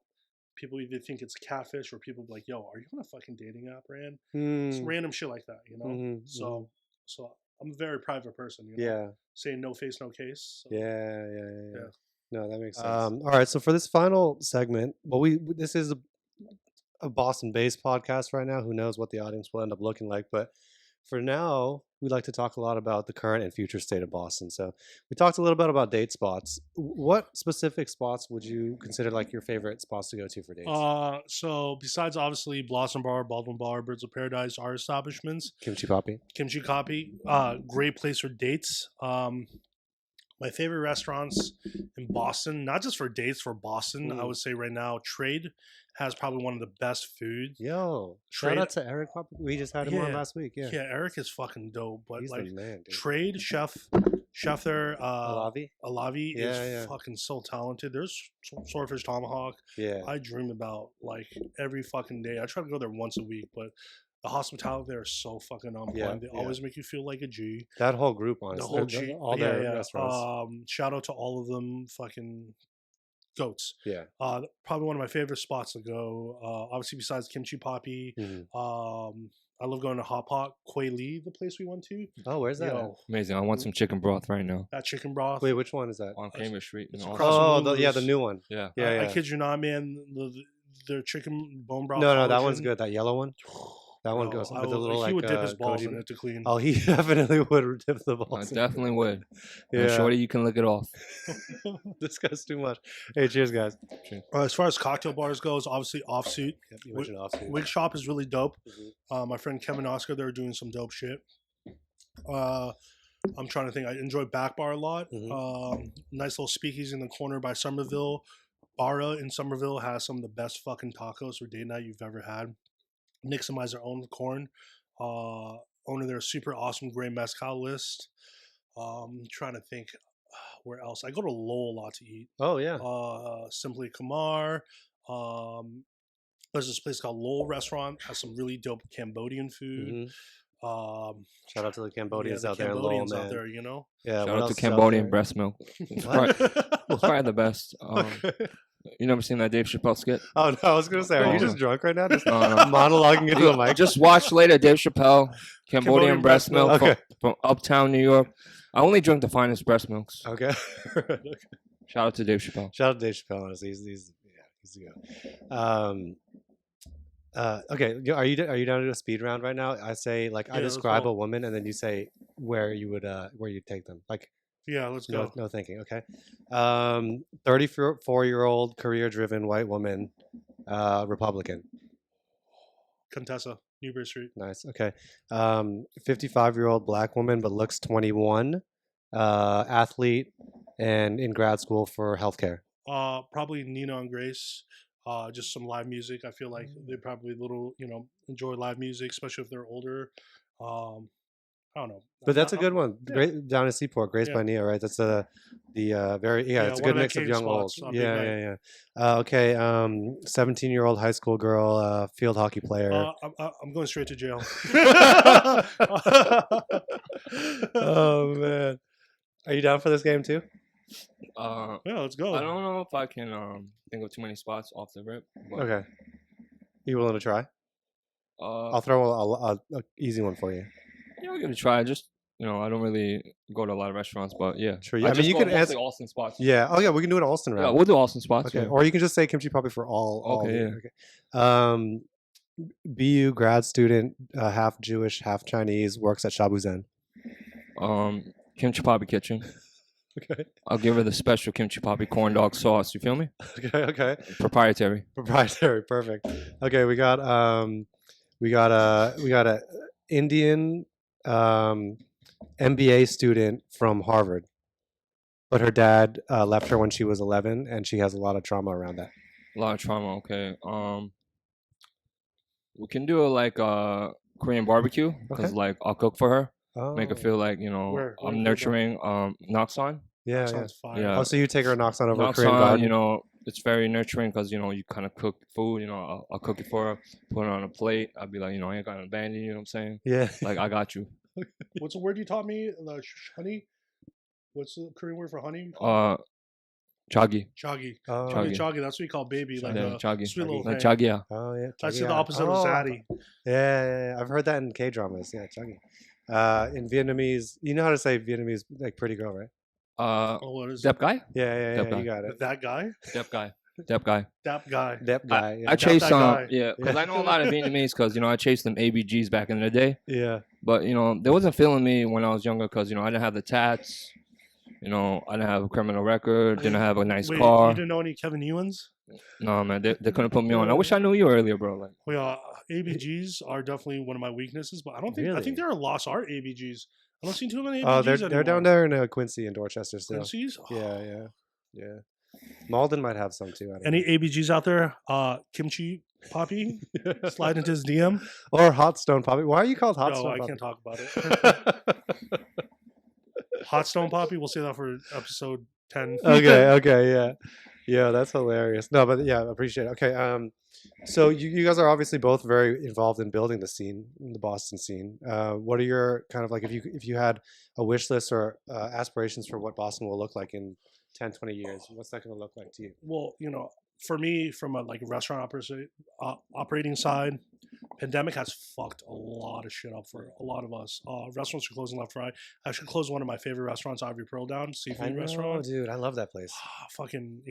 People either think it's catfish or people be like, yo, are you on a fucking dating app, Rand? It's random shit like that, you know? So I'm a very private person, you know? Saying no face, no case. So.
Yeah. No, that makes sense. All right, so for this final segment, well, this is a Boston-based podcast right now. Who knows what the audience will end up looking like, but for now, we like to talk a lot about the current and future state of Boston. So we talked a little bit about date spots. What specific spots would you consider like your favorite spots to go to for dates?
So besides obviously Blossom Bar, Baldwin Bar, Birds of Paradise, our establishments, KimchiPapi, great place for dates. My favorite restaurants in Boston, not just for dates, for Boston, I would say right now, Trade has probably one of the best food.
Yo, shout out to Eric. We just had him on last week. Yeah,
Eric is fucking dope. But
he's
like,
the man, dude.
Trade chef there, Alavi is fucking so talented. There's Swordfish Tomahawk.
Yeah,
I dream about like every fucking day. I try to go there once a week, but the hospitality there is so fucking on point. They always make you feel like a G.
That whole group, honestly.
The whole G.
All their restaurants.
Shout out to all of them. Fucking goats.
Yeah.
Probably one of my favorite spots to go. Obviously, besides KimchiPapi, I love going to Hot Pot, Kway Lee, the place we went to.
Oh, where's that?
Yo,
Amazing. I want some chicken broth right now.
that chicken broth.
Wait, which one is that?
On Cambridge Street.
It's
Austin.
across from
Oh, yeah, the
Lulu's.
new one.
Yeah.
Yeah,
I kid you not, man. Their chicken bone broth.
No, that one's
collagen.
good. That yellow one. That one
Bro,
goes with a little
he
like
would dip his balls
goatee
in
meat.
it to clean.
Oh, he definitely would dip the
I
balls.
definitely would.
Yeah.
And shorty, you can lick it off.
This guy's too much. Hey, cheers, guys.
As far as cocktail bars goes, obviously Offsuit.
Yep, you mentioned offsuit.
Wig Shop is really dope.
Mhm.
My friend Kevin Oscar, they're doing some dope shit. I'm trying to think. I enjoy Back Bar a lot. Nice little speakeasy in the corner by Somerville. Barra in Somerville has some of the best fucking tacos for date night you've ever had. Nixamize their own corn. Owner their super awesome gray mezcal list. Trying to think where else. I go to Lowell a lot to eat.
Oh yeah.
Simply Kamar. There's this place called Lowell Restaurant. Has some really dope Cambodian food.
Shout out to the Cambodians
the
out there in Lowell,
Cambodians
man.
out there, you know.
Yeah.
Shout
what
out
else
to
is out
Cambodian
there?
breast milk.
What?
It's probably the best. You never seen that Dave Chappelle skit?
Oh no, I was gonna say, are you just drunk right now? Just
No.
monologuing into the mic.
Just watch later Dave Chappelle, Cambodian breast milk
Okay.
from Uptown New York. I only drink the finest breast milks.
Okay.
Shout out to Dave Chappelle.
Shout out to Dave Chappelle. Honestly, he's the guy. Okay, are you down to do a speed round right now? I say like I
Yeah, let's
describe
go.
a woman and then you say where you take them. Like
Yeah, let's go.
no thinking. Okay. 34-year-old career-driven white woman, Republican.
Contessa, Newbury Street.
Nice. Okay. 55-year-old black woman but looks 21. Athlete and in grad school for healthcare.
Probably Nina and Grace. Just some live music. I feel like they probably enjoy live music, especially if they're older. I don't know.
But that's a good one.
Yeah.
Great down in Seaport, Grace
Yeah.
by Nia, right? That's the very it's a
one
good
of
mix
the
of
cave
young old.
spots on Big Night.
Yeah. Okay. 17-year-old high school girl, field hockey player.
I'm going straight to jail.
Oh man, are you down for this game too?
Yeah,
let's go.
I don't know if I can think of too many spots off the rip. But,
Okay. You willing to try? I'll throw a easy one for you.
Yeah, I'll give it a try. Just I don't really go to a lot of restaurants, but yeah.
Sure. I mean, you can answer
Austin spots.
Yeah. Oh yeah, we can do an Alston round.
Yeah, we'll do Austin spots.
Okay.
Yeah.
Or you can just say KimchiPapi for all.
Okay,
of it. Okay. BU grad student, half Jewish, half Chinese, works at Shabu Zen.
KimchiPapi kitchen.
Okay.
I'll give her the special KimchiPapi corn dog sauce. You feel me?
Okay.
Proprietary.
Proprietary. Perfect. Okay, we got a Indian MBA student from Harvard, but her dad left her when she was 11, and she has a lot of trauma around that.
A lot of trauma. Okay. We can do a Korean barbecue because I'll cook for her, make her feel like
Where
I'm nurturing. Noxon.
Yeah.
Sounds fire.
Yeah.
Oh, so you take her knocks on over a Korean
Noxon,
garden.
it's very nurturing because you kind of cook food. I'll cook it for her, put it on a plate. I'll be like, I ain't gonna abandon you. You know what I'm saying?
Yeah.
Like I got you.
What's the word you taught me? Honey? What's the Korean word for honey?
Chagi.
Chagi.
Oh,
Chagi.
Chagi. That's what we call baby. Like
Yeah,
a
chagi.
sweet little
Like
thing.
chagi.
Oh yeah.
That's the
Chagi,
opposite of
oh,
zaddy.
Yeah. I've heard that in K dramas. Yeah, chagi. In Vietnamese, you know how to say Vietnamese like pretty girl, right?
What is
Dep guy.
Yeah.
Dep guy.
You got
it?
it.
That guy?
Dep guy. Dep guy.
That guy.
Dep guy. Yeah.
I chased
that
some,
guy.
because I know a lot of Vietnamese because I chased them ABGs back in the day.
Yeah.
But they wasn't feeling me when I was younger because I didn't have the tats. I didn't have a criminal record. Didn't have a nice
Wait,
car.
you didn't know any Kevin Ewans?
No man, they couldn't put me on. I wish I knew you earlier, bro. Like
Well, ABGs are definitely one of my weaknesses, but I don't think I
Really?
think they're a lost art ABGs. I don't see too many ABGs
Oh,
anymore.
they're down there in Quincy and Dorchester still.
Quincy's?
Yeah. Malden might have some too. I don't
Any
know.
ABGs out there? KimchiPapi? Slide into his DM.
Or Hot Stone Poppy. Why are you called Hot
No,
Stone
I
Poppy?
can't talk about it. Hot Stone Poppy. We'll say that for episode 10.
Okay, yeah, that's hilarious. No, but yeah, I appreciate it. Okay, so you guys are obviously both very involved in building the scene, the Boston scene. What are your kind of like if you had a wish list or aspirations for what Boston will look like in 10, 20 years? What's that going to look like to you?
Well, for me, from a like restaurant operating side, pandemic has fucked a lot of shit up for a lot of us. Restaurants are closing left, right. I should close one of my favorite restaurants, Ivory Pearl Down, seafood restaurant.
Dude, I love that place.
Fucking,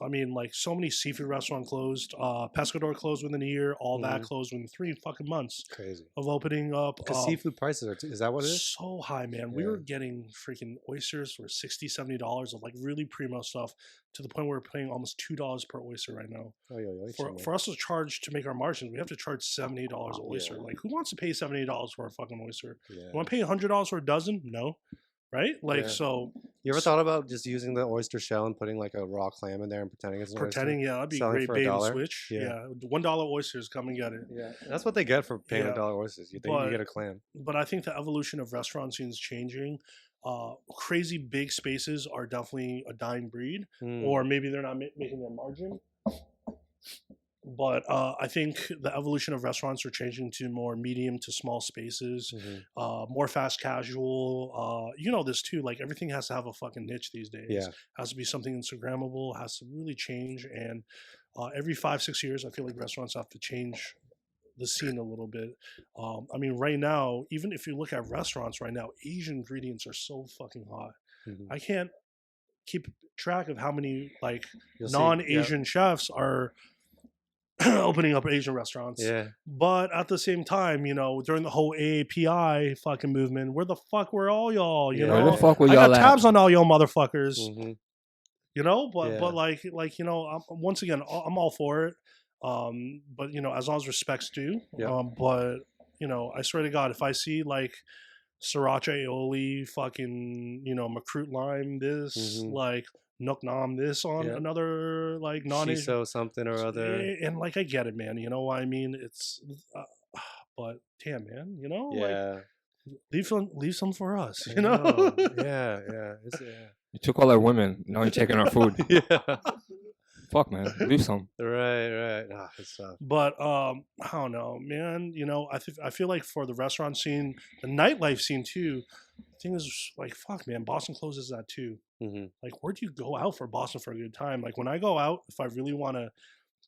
I mean, like so many seafood restaurants closed. Pescador closed within a year. All that closed within 3 fucking months.
Crazy.
Of opening up.
Because seafood prices are, is that what it is?
So high, man. We were getting freaking oysters for $60, $70 of like really primo stuff, to the point where we're paying almost $2 per oyster right now. For us to charge to make our margins, we have to charge $70 an oyster. Like, who wants to pay $70 for a fucking oyster? You want to pay $100 for a dozen? No, right? Like, so.
You ever thought about just using the oyster shell and putting like a raw clam in there and pretending it's an oyster?
Yeah, that'd be great. Bait and switch. Yeah. $1 oysters, come and get it.
Yeah, that's what they get for paying $1 oysters. You think you get a clam?
But I think the evolution of restaurant scene is changing. Crazy big spaces are definitely a dying breed, or maybe they're not making their margin. But I think the evolution of restaurants are changing to more medium to small spaces, more fast casual. You know this too. Like, everything has to have a fucking niche these days. Yeah. Has to be something Instagrammable. Has to really change. And every 5-6 years, I feel like restaurants have to change the scene a little bit. I mean, right now, even if you look at restaurants right now, Asian ingredients are so fucking hot. I can't keep track of how many like non-Asian chefs are opening up Asian restaurants. Yeah. But at the same time, during the whole AAPI fucking movement, where the fuck were all y'all? You know,
where the fuck were y'all
I got tabs on all y'all motherfuckers. But once again, I'm all for it. But as long as respect's due. But I swear to God, if I see like sriracha aioli, fucking macroot lime this, like Nook Nam this on another like non-Asian
shiso something or other,
and like I get it, man. You know what I mean? It's but damn, man, like leave some for us.
Yeah.
You took all our women. Now you're taking our food. Fuck, man, leave some.
Right. It's tough.
But I don't know, man. I feel like for the restaurant scene, the nightlife scene too. The thing is, like, fuck, man, Boston closes at 2. Like, where do you go out for Boston for a good time? Like, when I go out, if I really want to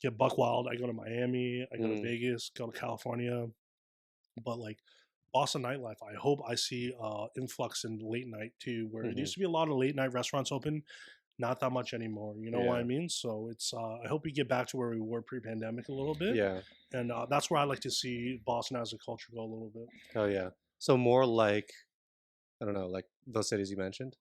get buck wild, I go to Miami, I go to Vegas, go to California. But like Boston nightlife, I hope I see influx in late night too, where it used to be a lot of late night restaurants open. Not that much anymore, you know what I mean? So it's I hope we get back to where we were pre-pandemic a little bit. Yeah. And that's where I like to see Boston as a culture go a little bit.
Oh yeah. So more like, I don't know, like those cities you mentioned?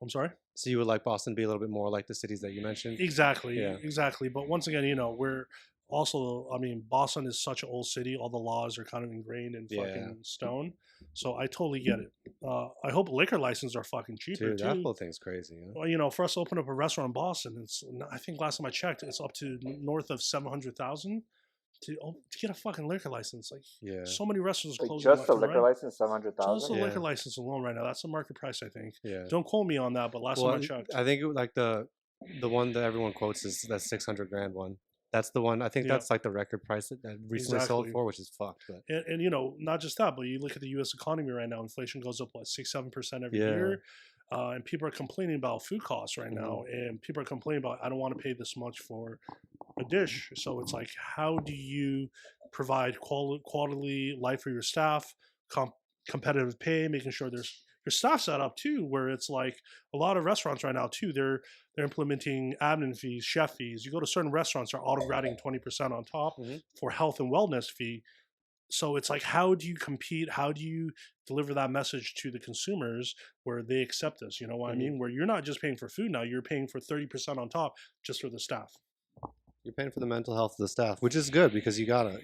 I'm sorry?
So you would like Boston to be a little bit more like the cities that you mentioned?
Exactly. Yeah. Exactly. But once again, we're also, I mean, Boston is such an old city. All the laws are kind of ingrained in fucking stone. So I totally get it. I hope liquor licenses are fucking cheaper.
Dude, that whole thing's crazy.
Well, for us to open up a restaurant in Boston, I think last time I checked, it's up to north of $700,000 to get a fucking liquor license. Like, so many restaurants are closing.
Just a liquor license, $700,000.
Just a liquor license alone right now. That's the market price, I think. Yeah. Don't quote me on that, but last time I checked,
I think like the one that everyone quotes is that $600,000 one. That's the one. I think that's like the record price that recently sold for, which is fucked. But.
And not just that, but you look at the U.S. economy right now. Inflation goes up 6-7% every year, and people are complaining about food costs right now. And people are complaining about, I don't want to pay this much for a dish. So it's like, how do you provide quality life for your staff, competitive pay, making sure there's your staff set up too, where it's like a lot of restaurants right now too, they're implementing admin fees, chef fees. You go to certain restaurants, they're auto-grading 20% on top for health and wellness fee. So it's like, how do you compete? How do you deliver that message to the consumers where they accept this? You know what I mean? Where you're not just paying for food now, you're paying for 30% on top just for the staff.
You're paying for the mental health of the staff, which is good because you gotta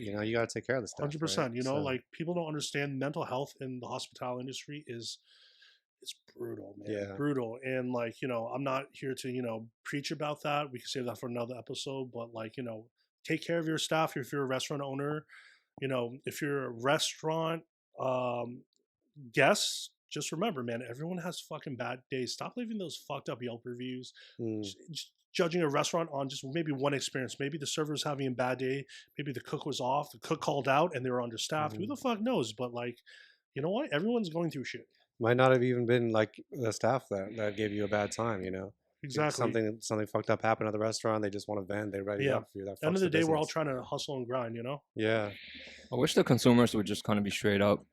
take care of the staff.
100%. Right? Like people don't understand mental health in the hospitality industry it's brutal, man. Yeah. Brutal. And like, I'm not here to, preach about that. We can save that for another episode, but like, take care of your staff if you're a restaurant owner. If you're a restaurant guest, just remember, man, everyone has fucking bad days. Stop leaving those fucked up Yelp reviews. Just judging a restaurant on just maybe one experience. Maybe the server was having a bad day. Maybe the cook was off. The cook called out and they were understaffed. Who the fuck knows? But like, you know what? Everyone's going through shit.
Might not have even been like the staff that gave you a bad time,
Exactly.
Something fucked up happened at the restaurant. They just want to vent. They ready
Yeah.
up for you. That
End
fucks
of
the
the day, we're all
business.
trying to hustle and grind, you know?
Yeah.
I wish the consumers would just kind of be straight up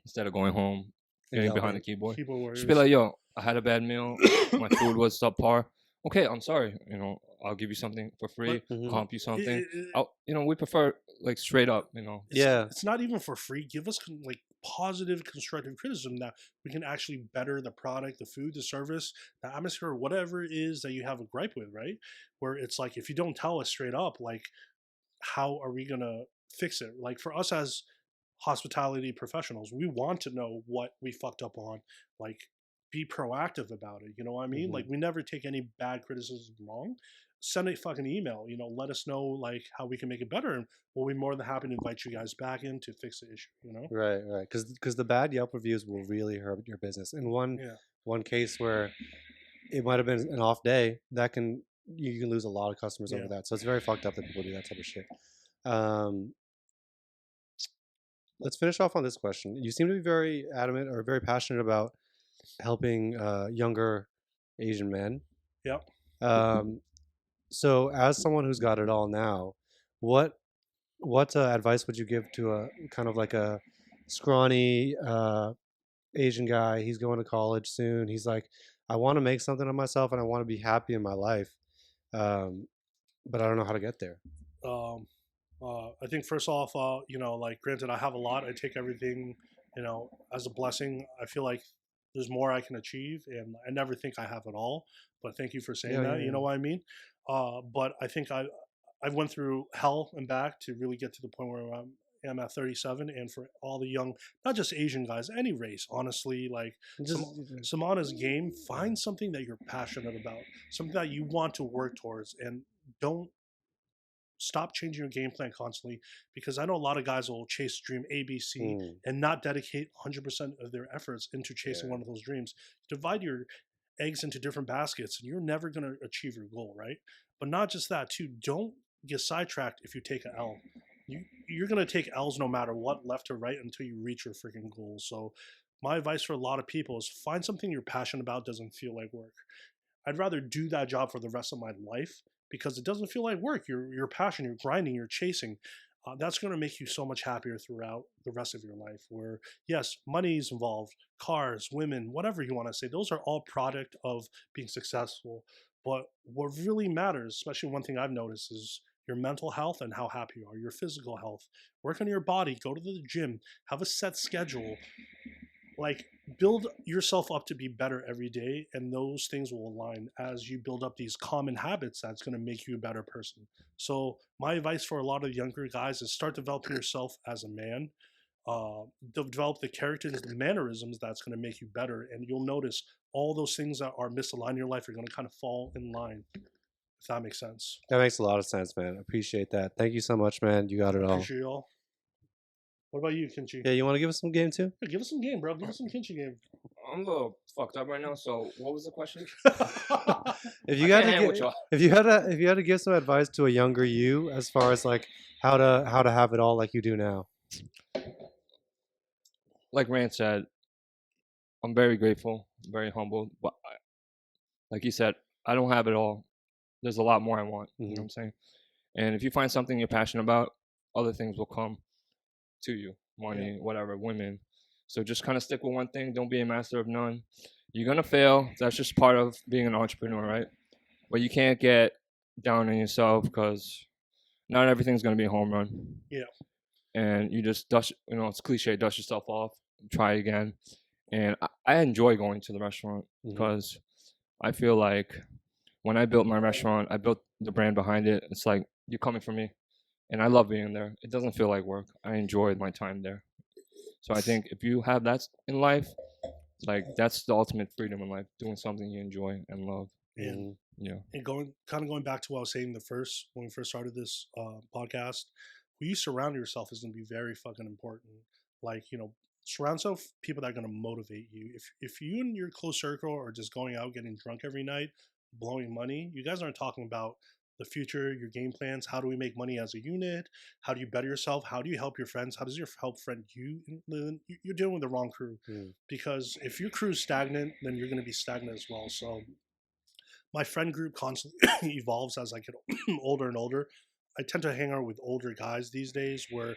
instead of going home, getting behind the keyboard.
Keyboard
Just be
warriors.
like, yo, I had a bad meal. My food was subpar. Okay, I'm sorry. You know, I'll give you something for free.
Mhm.
Comp you something.
It-
We prefer like straight up. You know.
Yeah.
It's not even for free. Give us like positive, constructive criticism that we can actually better the product, the food, the service, the atmosphere, whatever it is that you have a gripe with, right? Where it's like, if you don't tell us straight up, like, how are we gonna fix it? Like, for us as hospitality professionals, we want to know what we fucked up on. Like, be proactive about it. You know what I mean?
Mhm.
Like, we never take any bad criticism wrong. Send a fucking email. You know, let us know like how we can make it better, and we'll be more than happy to invite you guys back in to fix the issue. You know?
Right. Because the bad Yelp reviews will really hurt your business. In
Yeah.
one case where it might have been an off day, you can lose a lot of customers over
Yeah.
that. So it's very fucked up that people do that type of shit. Um, let's finish off on this question. You seem to be very adamant or very passionate about helping younger Asian men.
Yep.
So as someone who's got it all now, what advice would you give to a kind of like a scrawny Asian guy? He's going to college soon. He's like, I want to make something of myself and I want to be happy in my life, but I don't know how to get there.
I think first off, you know, like, granted, I have a lot. I take everything, you know, as a blessing. I feel like there's more I can achieve, and I never think I have it all. But thank you for saying that. You know what I mean? But I think I went through hell and back to really get to the point where I'm at 37, and for all the young, not just Asian guys, any race, honestly, like, Samana's game, find something that you're passionate about, something that you want to work towards, and don't stop changing your game plan constantly, because I know a lot of guys will chase dream A, B, C and not dedicate 100% of their efforts into chasing one of those dreams. Divide your eggs into different baskets and you're never going to achieve your goal, right? But not just that, too. Don't get sidetracked if you take an L. You're going to take L's no matter what, left or right, until you reach your freaking goal. So my advice for a lot of people is find something you're passionate about, doesn't feel like work. I'd rather do that job for the rest of my life, because it doesn't feel like work. You're passionate, you're grinding, you're chasing. That's going to make you so much happier throughout the rest of your life. Where, yes, money is involved, cars, women, whatever you want to say, those are all product of being successful. But what really matters, especially one thing I've noticed, is your mental health and how happy you are, your physical health. Work on your body, go to the gym, have a set schedule. Like, build yourself up to be better every day, and those things will align as you build up these common habits that's going to make you a better person. So my advice for a lot of younger guys is start developing yourself as a man. Develop the characters, the mannerisms that's going to make you better, and you'll notice all those things that are misaligned in your life are going to kind of fall in line, if that makes sense.
That makes a lot of sense, man. Appreciate that. Thank you so much, man. You got it all.
Appreciate you all. What about you, Kimchi?
Yeah, you want to give us some game too?
Yeah, give us some game, bro. Give us some Kimchi game.
I'm a little fucked up right now. So what was the question?
If you had to give some advice to a younger you, as far as like how to have it all like you do now.
Like Rand said, I'm very grateful, very humbled. But like he said, I don't have it all. There's a lot more I want. You know what I'm saying? And if you find something you're passionate about, other things will come to you. Money, whatever, women. So just kind of stick with one thing. Don't be a master of none. You're going to fail. That's just part of being an entrepreneur, right? But you can't get down on yourself, because not everything's going to be a home run.
Yeah.
And you just dust, it's cliche, dust yourself off, try again. And I enjoy going to the restaurant, because I feel like when I built my restaurant, I built the brand behind it. It's like, you're coming for me. And I love being there. It doesn't feel like work. I enjoyed my time there. So I think if you have that in life, like, that's the ultimate freedom in life, doing something you enjoy and love.
And going back to what I was saying when we first started this podcast, who you surround yourself is going to be very fucking important. Like, surround yourself with people that are going to motivate you. If you and your close circle are just going out getting drunk every night, blowing money, you guys aren't talking about the future, your game plans. How do we make money as a unit? How do you better yourself? How do you help your friends? How does your help friend you? You're dealing with the wrong crew. Because if your crew is stagnant, then you're going to be stagnant as well. So my friend group constantly evolves as I get older and older. I tend to hang out with older guys these days where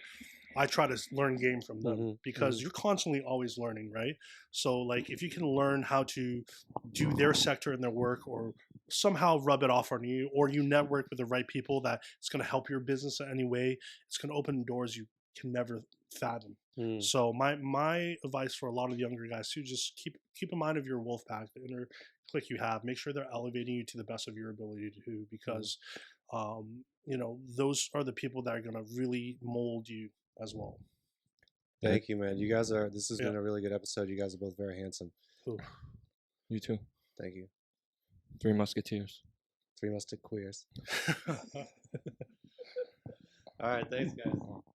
I try to learn game from them because you're constantly always learning, right? So like if you can learn how to do their sector in their work or somehow rub it off on you, or you network with the right people that it's going to help your business in any way, it's going to open doors you can never fathom. So my advice for a lot of the younger guys too, just keep in mind of your wolf pack, the inner clique you have. Make sure they're elevating you to the best of your ability to, because those are the people that are going to really mold you as well.
Thank you, man. You guys are. This has been a really good episode. You guys are both very handsome.
Ooh. You too.
Thank you.
3 Musketeers.
3 Musketeers. All right, thanks, guys.